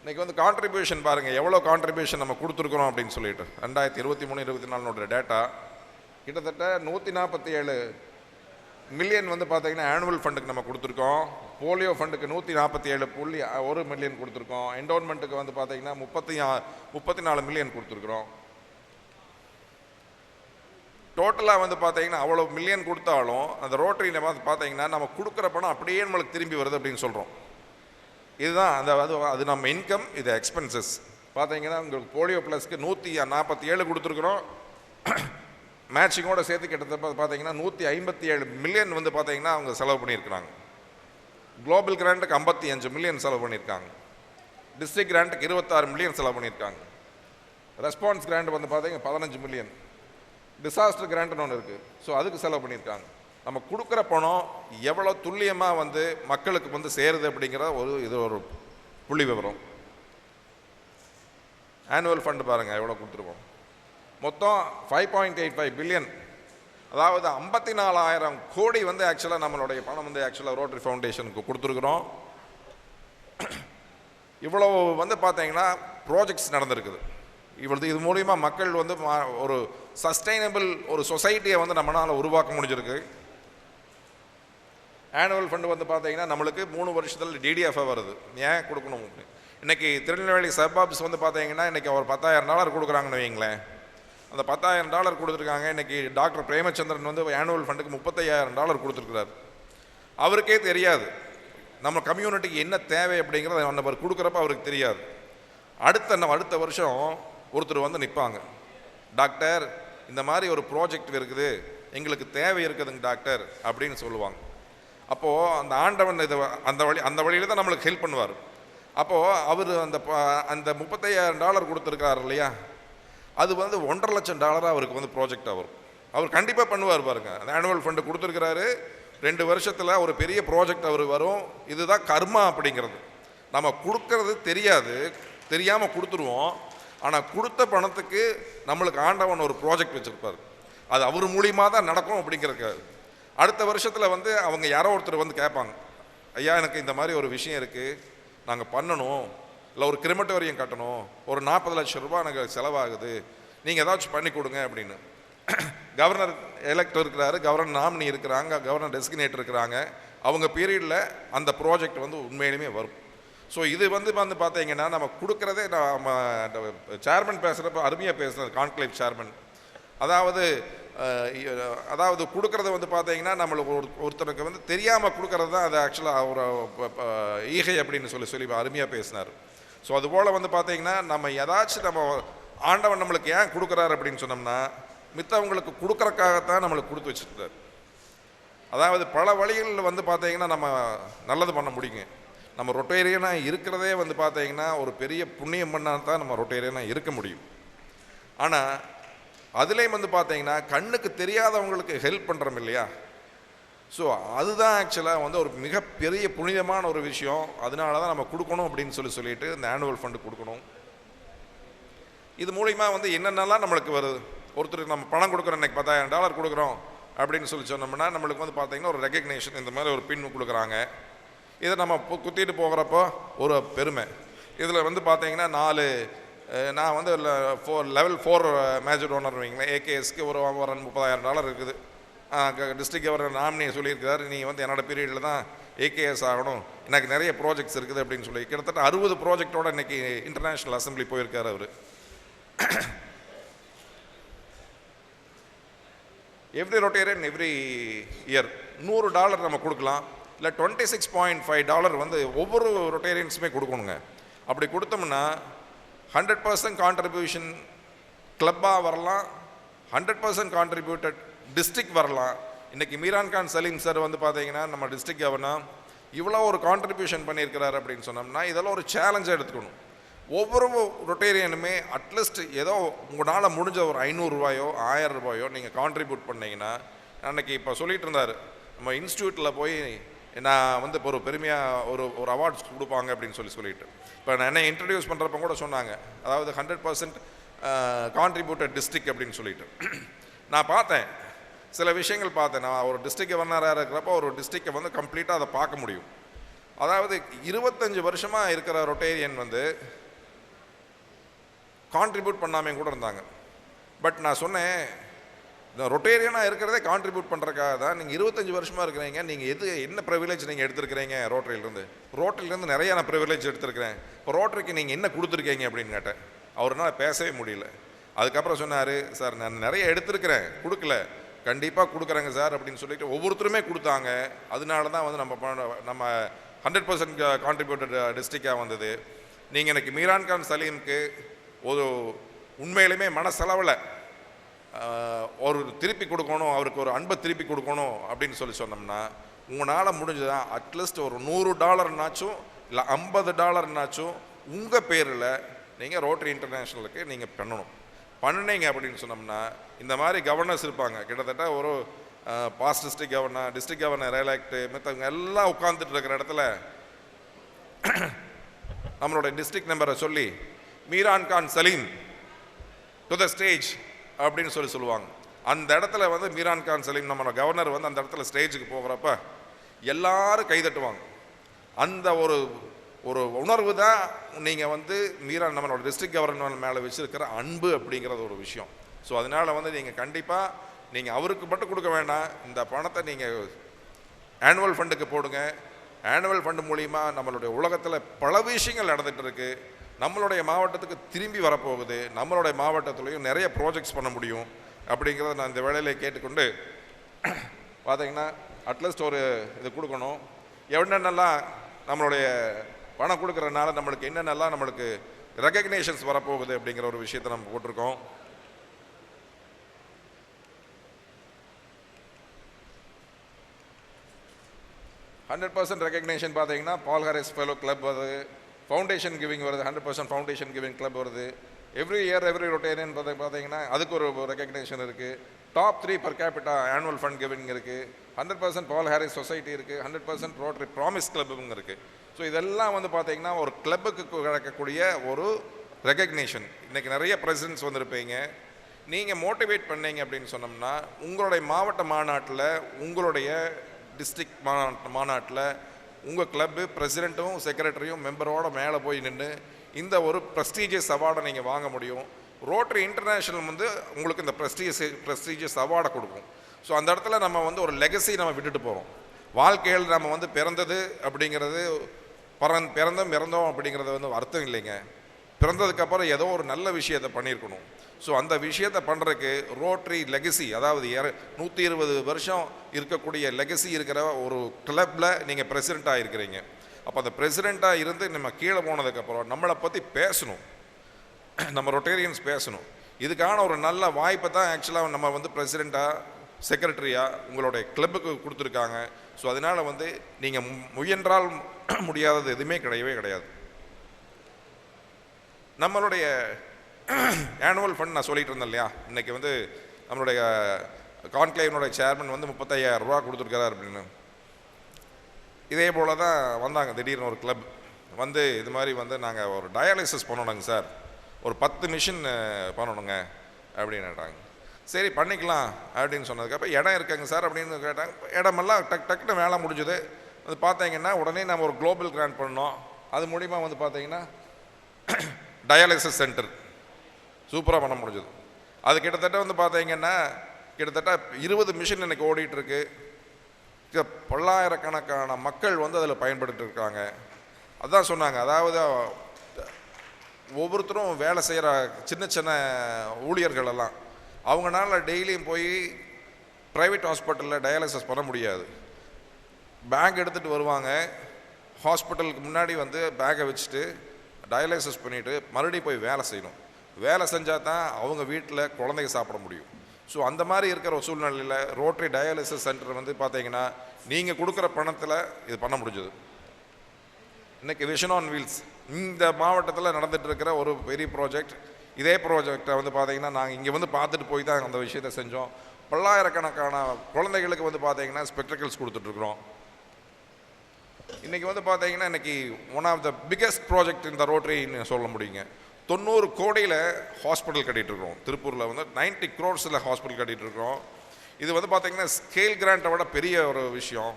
இன்றைக்கி வந்து கான்ட்ரிபியூஷன் பாருங்கள், எவ்வளோ கான்ட்ரிபியூஷன் நம்ம கொடுத்துருக்குறோம் அப்படின்னு சொல்லிட்டு 2023-24 டேட்டா கிட்டத்தட்ட 147 மில்லியன் வந்து பார்த்தீங்கன்னா ஆனுவல் ஃபண்டுக்கு நம்ம கொடுத்துருக்கோம். போலியோ ஃபண்டுக்கு 147.1 மில்லியன் கொடுத்துருக்கோம். என்டோன்மெண்ட்டுக்கு வந்து பார்த்தீங்கன்னா 34 மில்லியன் கொடுத்துருக்குறோம். டோட்டலாக வந்து பார்த்தீங்கன்னா அவ்வளோ மில்லியன் கொடுத்தாலும் அந்த ரோட்டரியில் வந்து பார்த்தீங்கன்னா நம்ம கொடுக்குற பணம் அப்படியே நம்மளுக்கு திரும்பி வருது அப்படின்னு சொல்கிறோம். இதுதான் அது நம்ம இன்கம், இது எக்ஸ்பென்சஸ். பார்த்தீங்கன்னா உங்களுக்கு போலியோ ப்ளஸ்க்கு 147 கொடுத்துருக்குறோம். மேட்சிங்கோட சேர்த்து கிட்டத்தட்ட பார்த்தீங்கன்னா 157 மில்லியன் வந்து பார்த்தீங்கன்னா அவங்க செலவு பண்ணியிருக்கிறாங்க. குளோபல் கிராண்ட்டுக்கு 55 மில்லியன் செலவு பண்ணியிருக்காங்க. டிஸ்ட்ரிக்ட் கிராண்ட்டுக்கு 26 மில்லியன் செலவு பண்ணியிருக்காங்க. ரெஸ்பான்ஸ் கிராண்ட் வந்து பார்த்தீங்கன்னா 15 மில்லியன். டிசாஸ்டர் கிராண்ட்னு ஒன்று இருக்குது, ஸோ அதுக்கு செலவு பண்ணியிருக்காங்க. நம்ம கொடுக்குற பணம் எவ்வளோ துல்லியமாக வந்து மக்களுக்கு வந்து சேருது அப்படிங்கிற இது ஒரு புள்ளி விவரம். ஆனுவல் ஃபண்டு பாருங்கள் எவ்வளோ கொடுத்துருக்கோம். மொத்தம் 5.85 பில்லியன், அதாவது 54,000 கோடி வந்து ஆக்சுவலாக நம்மளுடைய பணம் வந்து ஆக்சுவலாக ரோட்டரி ஃபவுண்டேஷனுக்கு கொடுத்துருக்குறோம். இவ்வளோ வந்து பார்த்தீங்கன்னா ப்ராஜெக்ட்ஸ் நடந்திருக்குது. இது மூலிமா மக்கள் வந்து ஒரு சஸ்டைனபிள் ஒரு சொசைட்டியை வந்து நம்மளால் உருவாக்க முடிஞ்சிருக்கு. ஆனுவல் ஃபண்டு வந்து பார்த்தீங்கன்னா நம்மளுக்கு 3 வருஷத்தில் டிடிஎஃப்ஐ வருது. ஏன் கொடுக்கணும்? இன்றைக்கி திருநெல்வேலி சப்பாப்ஸ் வந்து பார்த்தீங்கன்னா இன்றைக்கி ஒரு $10,000 கொடுக்குறாங்கன்னு வைங்களேன். அந்த $10,000 கொடுத்துருக்காங்க. இன்றைக்கி டாக்டர் பிரேமச்சந்திரன் வந்து ஆனுவல் ஃபண்டுக்கு $35,000 கொடுத்துருக்குறாரு. அவருக்கே தெரியாது நம்ம கம்யூனிட்டிக்கு என்ன தேவை அப்படிங்கிறத நம்ம கொடுக்குறப்ப அவருக்கு தெரியாது. அடுத்த வருஷம் ஒருத்தர் வந்து நிற்பாங்க, டாக்டர் இந்த மாதிரி ஒரு ப்ராஜெக்ட் இருக்குது, எங்களுக்கு தேவை இருக்குதுங்க டாக்டர் அப்படின்னு சொல்லுவாங்க. அப்போது அந்த ஆண்டவன் அந்த வழியில் தான் நம்மளுக்கு ஹெல்ப் பண்ணுவார். அப்போது அவர் அந்த $35,000 கொடுத்துருக்காரு இல்லையா, அது வந்து $1.5 லட்சம் அவருக்கு வந்து ப்ராஜெக்டாக வரும். அவர் கண்டிப்பாக பண்ணுவார் பாருங்கள். அந்த ஆனுவல் ஃபண்டு கொடுத்துருக்கிறாரு, 2 வருஷத்தில் ஒரு பெரிய ப்ராஜெக்ட் அவர் வரும். இதுதான் கர்மா அப்படிங்கிறது. நம்ம கொடுக்கறது தெரியாமல் கொடுத்துருவோம். ஆனால் கொடுத்த பணத்துக்கு நம்மளுக்கு ஆண்டவன் ஒரு ப்ராஜெக்ட் வச்சுருப்பார். அது அவர் மூலியமாக தான் நடக்கும் அப்படிங்கிறக்கு. அடுத்த வருஷத்தில் வந்து அவங்க யாரோ ஒருத்தர் வந்து கேட்பாங்க, ஐயா எனக்கு இந்த மாதிரி ஒரு விஷயம் இருக்குது, நாங்கள் பண்ணணும், இல்லை ஒரு கிரிமட்டோரியம் கட்டணும், ஒரு 40 லட்சம் ரூபாய் எனக்கு செலவாகுது, நீங்கள் ஏதாச்சும் பண்ணி கொடுங்க அப்படின்னு. கவர்னர் எலெக்ட் இருக்கிறாரு, கவர்னர் நாமினி இருக்கிறாங்க, கவர்னர் டெசிக்னேட் இருக்கிறாங்க. அவங்க பீரியடில் அந்த ப்ராஜெக்ட் வந்து உண்மையிலுமே வரும். ஸோ இது வந்து பார்த்தீங்கன்னா நம்ம கொடுக்குறதே, நம்ம சேர்மன் பேசுகிறப்ப அருமையாக பேசுகிறார் கான்க்ளேவ் சேர்மன். அதாவது கொடுக்குறது வந்து பார்த்தீங்கன்னா நம்மளுக்கு ஒருத்தருக்கு வந்து தெரியாமல் கொடுக்கறது தான் அது ஆக்சுவலாக ஒரு ஈகை அப்படின்னு சொல்லி அருமையாக பேசினார். ஸோ அதுபோல் வந்து பார்த்தீங்கன்னா நம்ம ஏதாச்சும் நம்ம ஆண்டவன் நம்மளுக்கு ஏன் கொடுக்குறாரு அப்படின்னு சொன்னோம்னா மித்தவங்களுக்கு கொடுக்குறக்காகத்தான் நம்மளுக்கு கொடுத்து வச்சுருக்காரு. அதாவது பல வழிகளில் வந்து பார்த்தீங்கன்னா நம்ம நல்லது பண்ண முடியுங்க. நம்ம ரொட்டேரியனாக இருக்கிறதே வந்து பார்த்தீங்கன்னா ஒரு பெரிய புண்ணியம் பண்ணால் தான் நம்ம ரொட்டேரியனாக இருக்க முடியும். ஆனால் அதுலேயும் வந்து பார்த்தீங்கன்னா கண்ணுக்கு தெரியாதவங்களுக்கு ஹெல்ப் பண்ணுறோம் இல்லையா, ஸோ அதுதான் ஆக்சுவலாக வந்து ஒரு மிகப்பெரிய புனிதமான ஒரு விஷயம். அதனால தான் நம்ம கொடுக்கணும் அப்படின்னு சொல்லிட்டு இந்த ஆனுவல் ஃபண்டு கொடுக்கணும். இது மூலிமா வந்து என்னென்னலாம் நம்மளுக்கு வருது, ஒருத்தருக்கு நம்ம பணம் கொடுக்குறோம், இன்றைக்கி $10,000 கொடுக்குறோம் அப்படின்னு சொன்னோம்னா நம்மளுக்கு வந்து பார்த்திங்கன்னா ஒரு ரெகக்னேஷன், இந்த மாதிரி ஒரு பின் கொடுக்குறாங்க. இதை நம்ம குத்திட்டு போகிறப்போ ஒரு பெருமை. இதில் வந்து பார்த்திங்கன்னா நான் வந்து லெவல் 4 மேஜர் டோனர் வைங்களேன். ஏகேஎஸ்க்கு ஒரு $30,000 இருக்குது. டிஸ்ட்ரிக்ட் கவர்னர் நாமினி சொல்லியிருக்கிறார், நீ வந்து என்னோடய பீரியடில் தான் ஏகேஎஸ் ஆகணும், எனக்கு நிறைய ப்ராஜெக்ட்ஸ் இருக்குது அப்படின்னு சொல்லி கிட்டத்தட்ட 60 ப்ராஜெக்டோட இன்றைக்கி இன்டர்நேஷ்னல் அசம்பிளி போயிருக்கார் அவர். எவ்ரி ரொட்டேரியன் எவ்ரி இயர் $100 நம்ம கொடுக்கலாம், இல்லை $26.5 வந்து ஒவ்வொரு ரொட்டேரியன்ஸுமே கொடுக்கணுங்க. அப்படி கொடுத்தோம்னா 100% கான்ட்ரிபியூஷன் கிளப்பாக வரலாம், 100% கான்ட்ரிபியூட்டட் டிஸ்ட்ரிக்ட் வரலாம். இன்றைக்கி மீரான் கான் சலீம் சார் வந்து பார்த்தீங்கன்னா நம்ம டிஸ்ட்ரிக்ட் கவர்னர் இவ்வளோ ஒரு கான்ட்ரிபியூஷன் பண்ணியிருக்கிறார் அப்படின்னு சொன்னோம்னா இதெல்லாம் ஒரு சேலஞ்சாக எடுத்துக்கணும். ஒவ்வொரு ரொட்டேரியனுமே அட்லீஸ்ட் ஏதோ உங்களால் முடிஞ்ச ஒரு $500 $1000 நீங்கள் கான்ட்ரிபியூட் பண்ணிங்கன்னா, அன்றைக்கி இப்போ சொல்லிகிட்டு இருந்தார் நம்ம இன்ஸ்டியூட்டில் போய் நான் வந்து இப்போ ஒரு பெருமையாக ஒரு அவார்ட்ஸ் கொடுப்பாங்க அப்படின்னு சொல்லிட்டு இப்போ நான் என்ன இன்ட்ரடியூஸ் பண்ணுறப்ப கூட சொன்னாங்க, அதாவது 100% கான்ட்ரிபியூட்டட் டிஸ்ட்ரிக்ட் அப்படின்னு சொல்லிட்டு. நான் பார்த்தேன் சில விஷயங்கள் பார்த்தேன். நான் ஒரு டிஸ்ட்ரிக்ட் கவர்னராக இருக்கிறப்போ ஒரு டிஸ்ட்ரிக்டை வந்து கம்ப்ளீட்டாக அதை பார்க்க முடியும். அதாவது 25 வருஷமாக இருக்கிற ரொட்டேரியன் வந்து கான்ட்ரிபியூட் பண்ணாமல் கூட இருந்தாங்க. பட் நான் சொன்னேன், இந்த ரொட்டேரியனாக இருக்கிறதே கான்ட்ரிபியூட் பண்ணுறதுக்காக தான். நீங்கள் 25 வருஷமாக இருக்கிறீங்க, நீங்கள் என்ன ப்ரிவிலேஜ் நீங்கள் எடுத்துருக்கிறீங்க ரோட்டரியிலேருந்து நிறைய நான் ப்ரிவிலேஜ் எடுத்துருக்கிறேன். இப்போ ரோட்டரிக்கு நீங்கள் என்ன கொடுத்துருக்கீங்க அப்படின்னு கேட்டேன். அவர்னால் பேசவே முடியல. அதுக்கப்புறம் சொன்னார், சார் நான் நிறைய எடுத்துருக்கிறேன், கொடுக்கல, கண்டிப்பாக கொடுக்குறேங்க சார் அப்படின்னு சொல்லிட்டு ஒவ்வொருத்தருமே கொடுத்தாங்க. அதனால தான் வந்து நம்ம 100% கான்ட்ரிபியூட்டட் டிஸ்ட்ரிக்டாக வந்தது. நீங்கள் எனக்கு மீரான் கான் சலீமுக்கு ஒரு உண்மையிலுமே மனசளவில் ஒரு திருப்பி கொடுக்கணும், அவருக்கு ஒரு அன்பை திருப்பி கொடுக்கணும் அப்படின்னு சொன்னோம்னா உங்களால் முடிஞ்சதான் அட்லீஸ்ட் ஒரு $100 இல்லை $50 உங்கள் பேரில் நீங்கள் ரோட்டரி இன்டர்நேஷ்னலுக்கு நீங்கள் பண்ணினீங்க அப்படின்னு சொன்னோம்னா இந்த மாதிரி கவர்னர்ஸ் இருப்பாங்க. கிட்டத்தட்ட ஒரு பாஸ்ட் டிஸ்ட்ரிக்ட் கவர்னர் எலெக்ட் மற்றவங்க எல்லாம் உட்காந்துட்டு இருக்கிற இடத்துல நம்மளோட டிஸ்ட்ரிக்ட் நம்பரை சொல்லி Meeran Khan Saleem to the stage அப்படின்னு சொல்லுவாங்க. அந்த இடத்துல வந்து மீரான் கான் சலீம் நம்மளோட கவர்னர் வந்து அந்த இடத்துல ஸ்டேஜுக்கு போகிறப்ப எல்லாரும் கைதட்டுவாங்க. அந்த ஒரு உணர்வு தான் நீங்கள் வந்து நம்மளோட டிஸ்ட்ரிக்ட் கவர்னர் மேலே வச்சுருக்கிற அன்பு அப்படிங்கிறது ஒரு விஷயம். ஸோ அதனால் வந்து நீங்கள் கண்டிப்பாக நீங்கள் அவருக்கு மட்டும் கொடுக்க வேண்டாம், இந்த பணத்தை நீங்கள் ஆனுவல் ஃபண்டுக்கு போடுங்க. ஆனுவல் ஃபண்டு மூலிமா நம்மளுடைய உலகத்தில் பல விஷயங்கள் நடந்துகிட்டு இருக்குது. நம்மளுடைய மாவட்டத்துக்கு திரும்பி வரப்போகுது. நம்மளுடைய மாவட்டத்துலேயும் நிறைய ப்ராஜெக்ட்ஸ் பண்ண முடியும் அப்படிங்கிறத நான் இந்த வேளையில் கேட்டுக்கொண்டு பார்த்தீங்கன்னா அட்லீஸ்ட் ஒரு இது கொடுக்கணும். என்னென்னலாம் நம்மளுடைய பணம் கொடுக்குறதுனால நம்மளுக்கு என்னென்னலாம் நம்மளுக்கு ரெகக்னேஷன்ஸ் வரப்போகுது அப்படிங்கிற ஒரு விஷயத்தை நம்ம போட்டிருக்கோம். $100% ரெகக்னேஷன் பார்த்தீங்கன்னா பால் ஹாரிஸ் ஃபெலோ கிளப் வருது, ஃபவுண்டேஷன் கிவிங் வருது, 100% ஃபவுண்டேஷன் கிவிங் கிளப் வருது. எவ்ரி இயர் எவ்ரி ரொட்டேரியன் பார்த்தீங்கன்னா அதுக்கு ஒரு ரெகக்னேஷன் இருக்குது. Top 3 per capita annual fund giving இருக்குது. 100% பால் ஹாரிஸ் சொசைட்டி இருக்குது. 100% ரோட்டரி ப்ராமிஸ் கிளப்புங்க இருக்குது. ஸோ இதெல்லாம் வந்து பார்த்தீங்கன்னா ஒரு கிளப்புக்கு கிடைக்கக்கூடிய ஒரு ரெகக்னேஷன். இன்றைக்கி நிறைய பிரசிடென்ட்ஸ் வந்திருப்பீங்க. நீங்கள் மோட்டிவேட் பண்ணீங்க அப்படின்னு சொன்னோம்னா உங்களுடைய மாவட்ட மாநாட்டில், உங்களுடைய டிஸ்ட்ரிக்ட் மாநாட்டில் உங்கள் கிளப்பு பிரசிடெண்ட்டும் செக்ரட்டரியும் மெம்பரோட மேலே போய் நின்று இந்த ஒரு ப்ரெஸ்டீஜியஸ் அவார்டை நீங்கள் வாங்க முடியும். ரோட்டரி இன்டர்நேஷ்னல் வந்து உங்களுக்கு இந்த ப்ரெஸ்டீஜியஸ் அவார்டை கொடுக்கும். ஸோ அந்த இடத்துல நம்ம வந்து ஒரு லெகசி நம்ம விட்டுட்டு போகிறோம். வாழ்க்கையில் நம்ம வந்து பிறந்தது அப்படிங்கிறது பிறந்தோம் அப்படிங்கிறது வந்து அர்த்தம் இல்லைங்க. பிறந்ததுக்கப்புறம் ஏதோ ஒரு நல்ல விஷயத்தை பண்ணியிருக்கணும். ஸோ அந்த விஷயத்தை பண்ணுறதுக்கு ரோட்டரி லெகசி, அதாவது 120 வருஷம் இருக்கக்கூடிய லெகசி இருக்கிற ஒரு கிளப்பில் நீங்கள் பிரசிடெண்ட்டாக இருக்கிறீங்க. அப்போ அந்த பிரசிடெண்ட்டாக இருந்து நம்ம கீழே போனதுக்கப்புறம் நம்மளை பற்றி பேசணும், நம்ம ரொட்டேரியன்ஸ் பேசணும். இதுக்கான ஒரு நல்ல வாய்ப்பை தான் ஆக்சுவலாக நம்ம வந்து பிரசிடெண்ட்டாக செக்ரட்டரியாக உங்களுடைய கிளப்புக்கு கொடுத்துருக்காங்க. ஸோ அதனால் வந்து நீங்கள் முயன்றால் முடியாதது எதுவுமே கிடையவே கிடையாது. நம்மளுடைய ஆனுவல் ஃபண்ட் நான் சொல்லிட்டு இருந்தேன் இல்லையா, இன்றைக்கி வந்து நம்மளுடைய கான்க்ளேவனுடைய சேர்மன் வந்து 35,000 ரூபா கொடுத்துருக்காரு அப்படின்னு. இதே போல் தான் வந்தாங்க திடீர்னு ஒரு கிளப் வந்து இது மாதிரி வந்து நாங்கள் ஒரு டயாலிசிஸ் பண்ணணுங்க சார், ஒரு 10 மிஷின் பண்ணணுங்க அப்படின்னுட்டாங்க. சரி பண்ணிக்கலாம் அப்படின்னு சொன்னதுக்கப்புறம் இடம் இருக்குங்க சார் அப்படின்னு கேட்டாங்க. இடமெல்லாம் டக்குன்னு வேலை முடிஞ்சுது. அது பார்த்தீங்கன்னா உடனே நம்ம ஒரு குளோபல் கிராண்ட் பண்ணோம். அது மூலிமா வந்து பார்த்தீங்கன்னா டயாலிசிஸ் சென்டர் சூப்பராக பண்ண முடிஞ்சது. அது கிட்டத்தட்ட வந்து பார்த்தீங்கன்னா கிட்டத்தட்ட 20 மிஷின் எனக்கு ஓடிட்டுருக்கு. பல்லாயிரக்கணக்கான மக்கள் வந்து அதில் பயன்படுத்தி இருக்காங்க. அதான் சொன்னாங்க, அதாவது ஒவ்வொருத்தரும் வேலை செய்கிற சின்ன சின்ன ஊழியர்கள் எல்லாம் அவங்களால டெய்லியும் போய் ப்ரைவேட் ஹாஸ்பிட்டலில் டயாலிசிஸ் பண்ண முடியாது. பேக் எடுத்துகிட்டு வருவாங்க, ஹாஸ்பிட்டலுக்கு முன்னாடி வந்து பேக்கை வச்சுட்டு டயாலிசிஸ் பண்ணிவிட்டு மறுபடியும் போய் வேலை செய்யணும். வேலை செஞ்சால் தான் அவங்க வீட்டில் குழந்தைங்க சாப்பிட முடியும். ஸோ அந்த மாதிரி இருக்கிற ஒரு சூழ்நிலையில் ரோட்டரி டயாலிசிஸ் சென்டர் வந்து பார்த்தீங்கன்னா நீங்கள் கொடுக்குற பணத்தில் இது பண்ண முடிஞ்சது. இன்றைக்கி விஷன் ஆன் வீல்ஸ் இந்த மாவட்டத்தில் நடந்துகிட்டு இருக்கிற ஒரு பெரிய ப்ராஜெக்ட். இதே ப்ராஜெக்டை வந்து பார்த்தீங்கன்னா நாங்கள் இங்கே வந்து பார்த்துட்டு போய் தான் அந்த விஷயத்தை செஞ்சோம். பல்லாயிரக்கணக்கான குழந்தைகளுக்கு வந்து பார்த்தீங்கன்னா ஸ்பெக்டக்கிள்ஸ் கொடுத்துட்ருக்குறோம். இன்றைக்கி வந்து பார்த்தீங்கன்னா இன்றைக்கி one of the biggest project இந்த ரோட்டரின்னு சொல்ல முடியுங்க. 90 கோடியில் ஹாஸ்பிட்டல் கட்டிகிட்ருக்கோம். திருப்பூரில் வந்து 90 crores ஹாஸ்பிட்டல் கட்டிகிட்ருக்கோம். இது வந்து பார்த்திங்கன்னா ஸ்கேல் கிராண்ட்டை விட பெரிய ஒரு விஷயம்.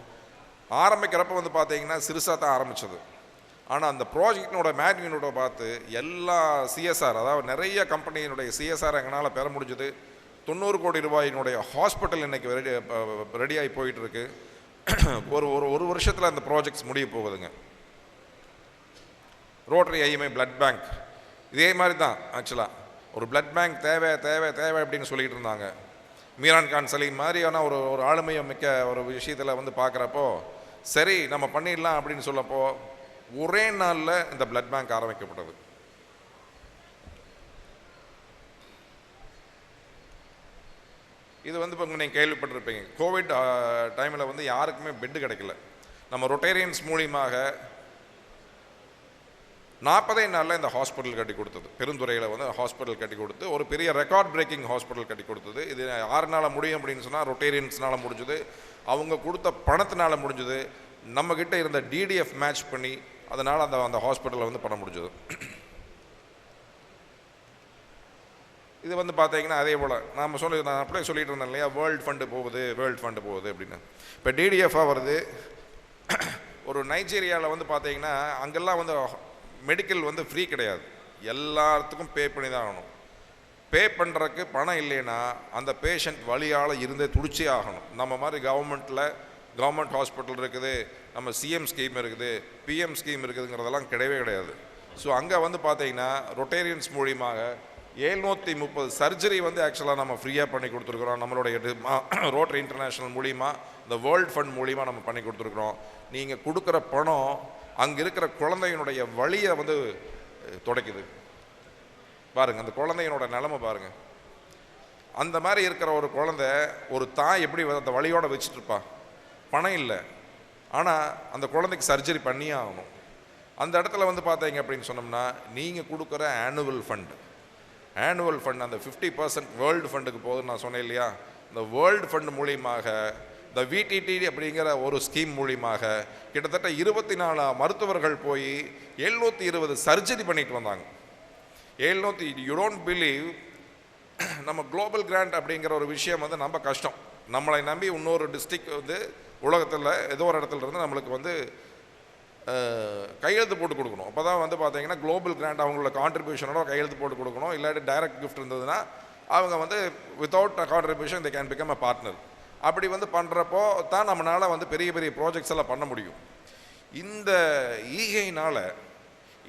ஆரம்பிக்கிறப்ப வந்து பார்த்திங்கன்னா சிறுசாக தான் ஆரம்பித்தது. ஆனால் அந்த ப்ராஜெக்டினோட மேக்னினோட பார்த்து எல்லா சிஎஸ்ஆர், அதாவது நிறைய கம்பெனியினுடைய சிஎஸ்ஆர் எங்களால் பெற முடிஞ்சது. 90 கோடி ரூபாயினுடைய ஹாஸ்பிட்டல் இன்றைக்கி ரெடியாகி போயிட்டுருக்கு. ஒரு வருஷத்தில் அந்த ப்ராஜெக்ட்ஸ் முடிய போகுதுங்க. ரோட்டரி ஐஎம்ஏ பிளட் பேங்க் இதே மாதிரி தான். ஆக்சுவலாக ஒரு பிளட் பேங்க் தேவை தேவை தேவை அப்படின்னு சொல்லிகிட்டு இருந்தாங்க. மீரான் கான் சலீம் மாதிரியான ஒரு ஆளுமையை மிக்க ஒரு விஷயத்தில் வந்து பார்க்குறப்போ சரி நம்ம பண்ணிடலாம் அப்படின்னு சொல்லப்போ ஒரே நாளில் இந்த பிளட் பேங்க் ஆரம்பிக்கப்பட்டது. இது வந்து இப்போ நீங்கள் கேள்விப்பட்டிருப்பீங்க, கோவிட் டைமில் வந்து யாருக்குமே பெட்டு கிடைக்கல. நம்ம ரொட்டேரியன்ஸ் மூலியமாக 40 நாளில் இந்த ஹாஸ்பிட்டல் கட்டி கொடுத்தது. பெருந்துறையில் வந்து ஹாஸ்பிட்டல் கட்டி கொடுத்து ஒரு பெரிய ரெக்கார்ட் பிரேக்கிங் ஹாஸ்பிட்டல் கட்டி கொடுத்தது. இது யாருனால முடியும் அப்படின்னு சொன்னால் ரொட்டேரியன்ஸ்னால் முடிஞ்சுது, அவங்க கொடுத்த பணத்தினால முடிஞ்சுது, நம்மக்கிட்ட இருந்த டிடிஎஃப் மேட்ச் பண்ணி அதனால் அந்த ஹாஸ்பிட்டலில் வந்து பண்ண முடிஞ்சது. இது வந்து பார்த்தீங்கன்னா அதே போல் நான் அப்படியே சொல்லிட்டு இருந்தேன் இல்லையா, வேர்ல்டு ஃபண்டு போகுது அப்படின்னு. இப்போ டிடிஎஃபாக வருது. ஒரு நைஜீரியாவில் வந்து பார்த்தீங்கன்னா அங்கெல்லாம் வந்து மெடிக்கல் வந்து ஃப்ரீ கிடையாது, எல்லாத்துக்கும் பே பண்ணி தான் ஆகணும். பே பண்ணுறதுக்கு பணம் இல்லைன்னா அந்த பேஷண்ட் வழியால் இருந்தே துடிச்சே ஆகணும். நம்ம மாதிரி கவர்மெண்ட் ஹாஸ்பிட்டல் இருக்குது, நம்ம சிஎம் ஸ்கீம் இருக்குது, பிஎம் ஸ்கீம் இருக்குதுங்கிறதெல்லாம் கிடையவே கிடையாது. ஸோ அங்கே வந்து பார்த்தீங்கன்னா ரொட்டேரியன்ஸ் மூலியமாக 730 சர்ஜரி வந்து ஆக்சுவலாக நம்ம ஃப்ரீயாக பண்ணி கொடுத்துருக்குறோம். நம்மளுடைய ரோட்டரி இன்டர்நேஷ்னல் மூலிமா, இந்த வேர்ல்டு ஃபண்ட் மூலிமா நம்ம பண்ணி கொடுத்துருக்குறோம். நீங்கள் கொடுக்குற பணம் அங்கே இருக்கிற குழந்தையினுடைய வழியை வந்து துடைக்குது. பாருங்கள் அந்த குழந்தையினோட நிலைமை பாருங்கள். அந்த மாதிரி இருக்கிற ஒரு குழந்தை ஒரு தாய் எப்படி அந்த வழியோடு வச்சுட்ருப்பா, பணம் இல்லை, ஆனால் அந்த குழந்தைக்கு சர்ஜரி பண்ணியே ஆகணும். அந்த இடத்துல வந்து பார்த்தீங்க அப்படின்னு சொன்னோம்னா நீங்கள் கொடுக்குற ஆனுவல் ஃபண்ட் அந்த 50% வேர்ல்டு ஃபண்டுக்கு போகுதுன்னு நான் சொன்னேன் இல்லையா, இந்த வேர்ல்டு ஃபண்ட் மூலியமாக இந்த விடிடி அப்படிங்கிற ஒரு ஸ்கீம் மூலியமாக கிட்டத்தட்ட 24 மருத்துவர்கள் போய் 720 சர்ஜரி பண்ணிட்டு வந்தாங்க. 700. யூ டோன்ட் பிலீவ், நம்ம குளோபல் கிராண்ட் அப்படிங்கிற ஒரு விஷயம் வந்து நம்ம கஷ்டம். நம்மளை நம்பி இன்னொரு டிஸ்ட்ரிக்ட் வந்து உலகத்தில் ஏதோ ஒரு இடத்துல இருந்து நம்மளுக்கு வந்து கையெழுத்து போட்டு கொடுக்கணும். அப்போ தான் வந்து பார்த்தீங்கன்னா குளோபல் கிராண்ட் அவங்களோட கான்ட்ரிபியூஷனோட கையெழுத்து போட்டு கொடுக்கணும். இல்லாட்டி டைரக்ட் கிஃப்ட் இருந்ததுன்னா அவங்க வந்து without contribution they can become a partner. அப்படி வந்து பண்ணுறப்போ தான் நம்மளால் வந்து பெரிய பெரிய ப்ராஜெக்ட்ஸ் எல்லாம் பண்ண முடியும். இந்த ஈகையினால்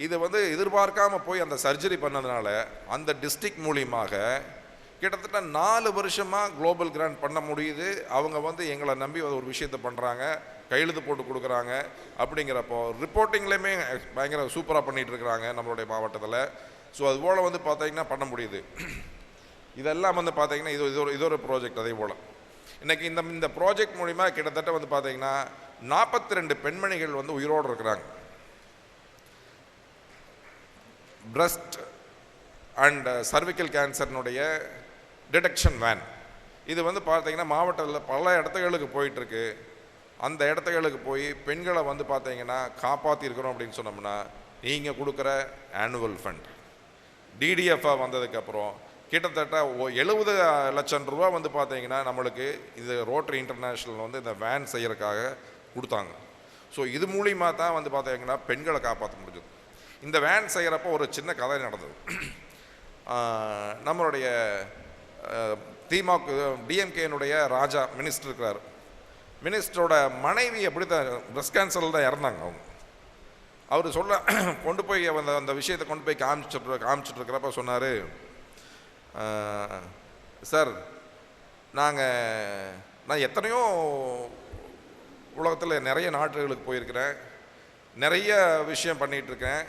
இது வந்து எதிர்பார்க்காம போய் அந்த சர்ஜரி பண்ணதுனால அந்த டிஸ்ட்ரிக்ட் மூலியமாக கிட்டத்தட்ட 4 வருஷமாக குளோபல் கிராண்ட் பண்ண முடியுது. அவங்க வந்து எங்களை நம்பி ஒரு விஷயத்தை பண்ணுறாங்க, கையெழுத்து போட்டு கொடுக்குறாங்க. அப்படிங்கிறப்போ ரிப்போர்ட்டிங்லேயுமே பயங்கர சூப்பராக பண்ணிகிட்ருக்குறாங்க நம்மளுடைய மாவட்டத்தில். ஸோ அதுபோல் வந்து பார்த்தீங்கன்னா பண்ண முடியுது. இதெல்லாம் வந்து பார்த்தீங்கன்னா இது ஒரு ப்ராஜெக்ட். அதே போல் இன்றைக்கி இந்த ப்ராஜெக்ட் மூலிமா கிட்டத்தட்ட வந்து பார்த்தீங்கன்னா 42 பெண்மணிகள் வந்து உயிரோடு இருக்கிறாங்க. பிரஸ்ட் அண்ட் சர்விக்கல் கேன்சர்னுடைய டிடெக்ஷன் வேன் இது வந்து பார்த்தீங்கன்னா மாவட்டத்தில் பல இடத்துகளுக்கு போயிட்டுருக்கு. அந்த இடத்துகளுக்கு போய் பெண்களை வந்து பார்த்தீங்கன்னா காப்பாற்றிருக்கிறோம் அப்படின்னு சொன்னோம்னா நீங்கள் கொடுக்குற ஆனுவல் ஃபண்ட் டிடிஎஃப்ஆ வந்ததுக்கப்புறம் கிட்டத்தட்ட 70 லட்சம் ரூபா வந்து பார்த்தீங்கன்னா நம்மளுக்கு இது ரோட்டரி இன்டர்நேஷ்னல் வந்து இந்த வேன் செய்கிறதுக்காக கொடுத்தாங்க. ஸோ இது மூலிமா தான் வந்து பார்த்தீங்கன்னா பெண்களை காப்பாற்ற முடிஞ்சது. இந்த வேன் செய்கிறப்போ ஒரு சின்ன கதை நடந்தது. நம்மளுடைய டிஎம்கேனுடைய ராஜா மினிஸ்டர் இருக்கிறார். மினிஸ்டரோட மனைவி அப்படி தான் பிரஸ்ட் கேன்சரில் தான் இறந்தாங்க. அவர் சொல்ல கொண்டு போய் அந்த விஷயத்தை கொண்டு போய் காமிச்சிட்டு இருக்கிறப்ப சொன்னார், சார் நான் எத்தனையோ உலகத்தில் நிறைய நாடுகளுக்கு போயிருக்கிறேன், நிறைய விஷயம் பண்ணிகிட்ருக்கேன்,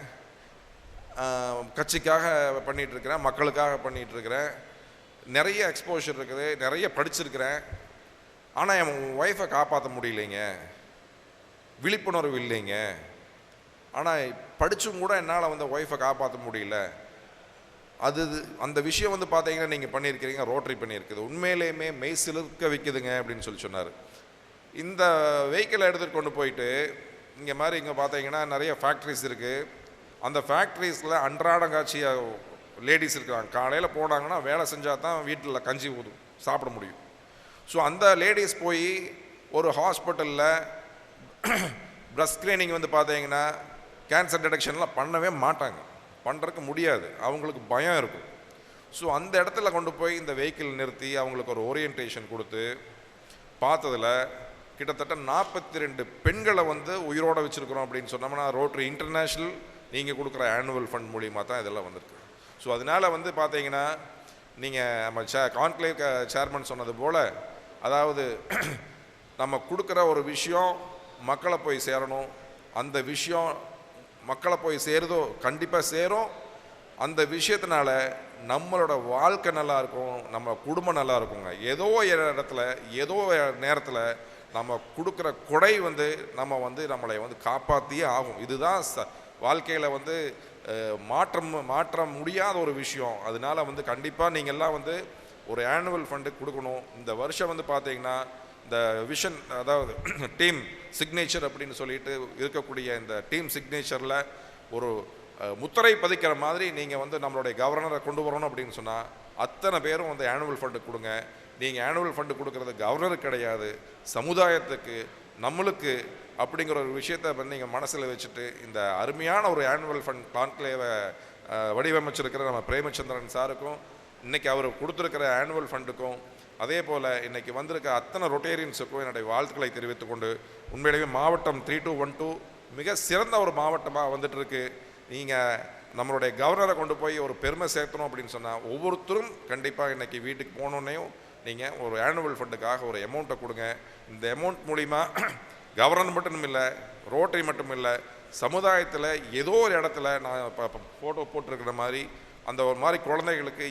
கட்சிக்காக பண்ணிகிட்ருக்கிறேன், மக்களுக்காக பண்ணிகிட்ருக்கிறேன், நிறைய எக்ஸ்போஷர் இருக்குது, நிறைய படிச்சிருக்கிறேன். ஆனால் என் ஒய்ஃபை காப்பாற்ற முடியலைங்க, விழிப்புணர்வு இல்லைங்க. ஆனால் படித்தும் கூட என்னால் வந்து ஒய்ஃபை காப்பாற்ற முடியல. அந்த விஷயம் வந்து பார்த்தீங்கன்னா நீங்கள் பண்ணியிருக்கிறீங்க, ரோட்டரி பண்ணியிருக்குது, உண்மையிலேயுமே மெய் சிலிர்க்க வைக்குதுங்க அப்படின்னு சொல்லினார். இந்த வெஹிக்கிளை எடுத்துகிட்டு கொண்டு போயிட்டு இங்கே பார்த்தீங்கன்னா நிறைய ஃபேக்ட்ரிஸ் இருக்குது. அந்த ஃபேக்ட்ரிஸில் அன்றாடம் காட்சியாக லேடிஸ் இருக்கிறாங்க. காலையில் போனாங்கன்னா வேலை செஞ்சால் தான் வீட்டில் கஞ்சி சாப்பிட முடியும். ஸோ அந்த லேடிஸ் போய் ஒரு ஹாஸ்பிட்டலில் பிரஸ்ட் ஸ்க்ரீனிங் வந்து பார்த்தீங்கன்னா கேன்சர் டிடெக்ஷன்லாம் பண்ணவே மாட்டாங்க, பண்ணுறதுக்கு முடியாது, அவங்களுக்கு பயம் இருக்கும். ஸோ அந்த இடத்துல கொண்டு போய் இந்த வெஹிக்கிள் நிறுத்தி அவங்களுக்கு ஒரு ஓரியன்டேஷன் கொடுத்து பார்த்ததில் கிட்டத்தட்ட 42 பெண்களை வந்து உயிரோடு வச்சுருக்கிறோம் அப்படின்னு சொன்னோம்னா ரோட்டரி இன்டர்நேஷ்னல் நீங்கள் கொடுக்குற ஆனுவல் ஃபண்ட் மூலிமா தான் இதெல்லாம் வந்திருக்கு. ஸோ அதனால் வந்து பார்த்தீங்கன்னா நீங்கள் நம்ம கான்க்ளேவ் சேர்மன் சொன்னது போல், அதாவது நம்ம கொடுக்குற ஒரு விஷயம் மக்களை போய் சேரணும், அந்த விஷயம் மக்களை போய் சேருதோ கண்டிப்பாக சேரும். அந்த விஷயத்தினால நம்மளோட வாழ்க்கை நல்லாயிருக்கும், நம்ம குடும்பம் நல்லா இருக்குங்க. ஏதோ இடத்துல ஏதோ நேரத்தில் நம்ம கொடுக்குற கொடை வந்து நம்மளை வந்து காப்பாற்றியே ஆகும். இதுதான் வாழ்க்கையில் வந்து மாற்ற முடியாத ஒரு விஷயம். அதனால வந்து கண்டிப்பாக நீங்கள்லாம் வந்து ஒரு ஆனுவல் ஃபண்டு கொடுக்கணும். இந்த வருஷம் வந்து பார்த்தீங்கன்னா இந்த விஷன், அதாவது டீம் சிக்னேச்சர் அப்படின்னு சொல்லிட்டு இருக்கக்கூடிய இந்த டீம் சிக்னேச்சரில் ஒரு முத்திரை பதிக்கிற மாதிரி நீங்கள் வந்து நம்மளுடைய கவர்னரை கொண்டு வரணும் அப்படின்னு சொன்னால் அத்தனை பேரும் வந்து ஆனுவல் ஃபண்டு கொடுங்க. நீங்கள் ஆனுவல் ஃபண்டு கொடுக்குறது கவர்னருக்கு கிடையாது, சமுதாயத்துக்கு, நம்மளுக்கு அப்படிங்கிற ஒரு விஷயத்தை நீங்கள் மனசில் வச்சுட்டு இந்த அருமையான ஒரு ஆனுவல் ஃபண்ட் கான்க்ளேவை வடிவமைச்சிருக்கிற நம்ம பிரேமச்சந்திரன் சாருக்கும் இன்றைக்கி அவர் கொடுத்துருக்கிற ஆனுவல் ஃபண்டுக்கும் அதே போல் இன்றைக்கி வந்திருக்க அத்தனை ரொட்டேரியன்ஸுக்கும் என்னுடைய வாழ்த்துக்களை தெரிவித்துக்கொண்டு, உண்மையிலேயே மாவட்டம் 3212 மிக சிறந்த ஒரு மாவட்டமாக வந்துட்டுருக்கு. நீங்கள் நம்மளுடைய கவர்னரை கொண்டு போய் ஒரு பெருமை சேர்த்தணும் அப்படின்னு சொன்னால் ஒவ்வொருத்தரும் கண்டிப்பாக இன்றைக்கி வீட்டுக்கு போனோன்னையும் நீங்கள் ஒரு ஆனுவல் ஃபண்டுக்காக ஒரு அமௌண்ட்டை கொடுங்க. இந்த அமௌண்ட் மூலிமா கவர்னர் மட்டும் இல்லை, ரோட்டரி மட்டும் இல்லை, சமுதாயத்தில் ஏதோ ஒரு இடத்துல நான் இப்போ ஃபோட்டோ போட்டிருக்கிற மாதிரி அந்த ஒரு மாதிரி குழந்தைகளுக்கு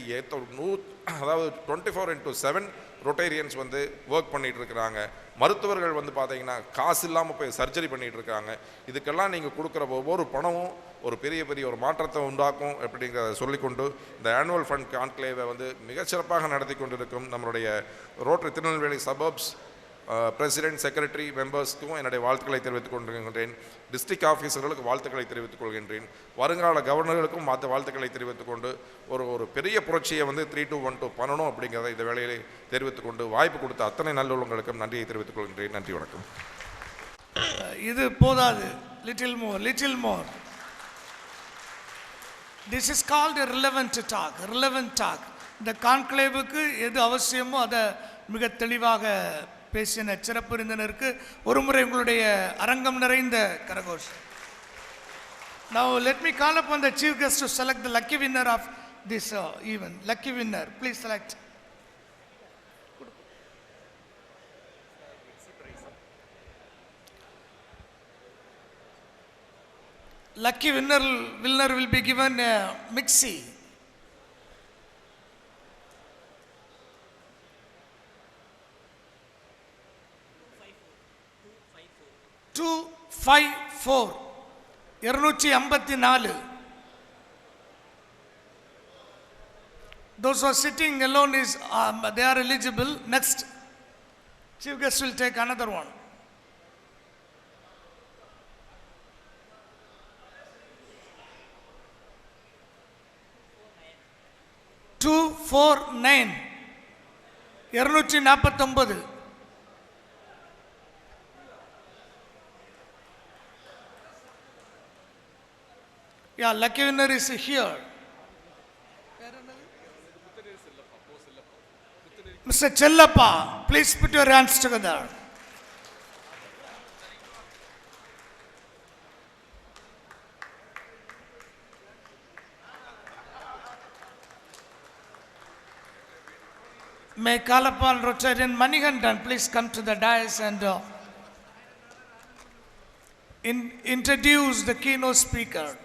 அதாவது 24/7 ரொட்டேரியன்ஸ் வந்து ஒர்க் பண்ணிகிட்டு இருக்கிறாங்க. மருத்துவர்கள் வந்து பார்த்தீங்கன்னா காசு இல்லாமல் போய் சர்ஜரி பண்ணிகிட்டு இருக்காங்க. இதுக்கெல்லாம் நீங்கள் கொடுக்குற ஒவ்வொரு பணமும் ஒரு பெரிய ஒரு மாற்றத்தை உண்டாக்கும் அப்படிங்கிறத சொல்லிக்கொண்டு இந்த ஆனுவல் ஃபண்ட் கான்க்ளேவை வந்து மிகச்சிறப்பாக நடத்தி கொண்டிருக்கும் நம்மளுடைய rotary Tirunelveli suburbs president, secretary, மெம்பர்ஸ்க்கும் என்னுடைய வாழ்த்துக்களை தெரிவித்துக் கொண்டிருக்கின்றேன். டிஸ்ட்ரிக்ட் ஆஃபீஸர்களுக்கு வாழ்த்துக்களை தெரிவித்துக் கொள்கின்றேன். வருங்கால கவர்னர்களுக்கும் வாழ்த்துக்களை தெரிவித்துக் கொண்டு ஒரு பெரிய புரட்சியை வந்து 3212 பண்ணணும் அப்படிங்கிறத இந்த வேளையிலே தெரிவித்துக் கொண்டு வாய்ப்பு கொடுத்த அத்தனை நல்லுள்ளங்களுக்கும் நன்றியை தெரிவித்துக் கொள்கின்றேன். நன்றி, வணக்கம். இது போதாது, little more. This is called relevant talk. இந்த கான்க்ளேவுக்கு எது அவசியமோ அதை மிக தெளிவாக பேசின சிறப்பு விருந்தினருக்கு ஒரு முறை உங்களுடைய அரங்கம் நிறைந்த கரகோஷ். Now let me call upon the chief guest to select the lucky winner of this event. Lucky winner, please select. Lucky winner will be given a mixie. 254 254. Those who are sitting alone is they are eligible. Next, chief guest will take another one. 249 249. Yeah, lucky winner is here. Mr. Chellappa, please put your hands together. May call upon Rotarian Manikandan, please come to the dais and introduce the keynote speaker.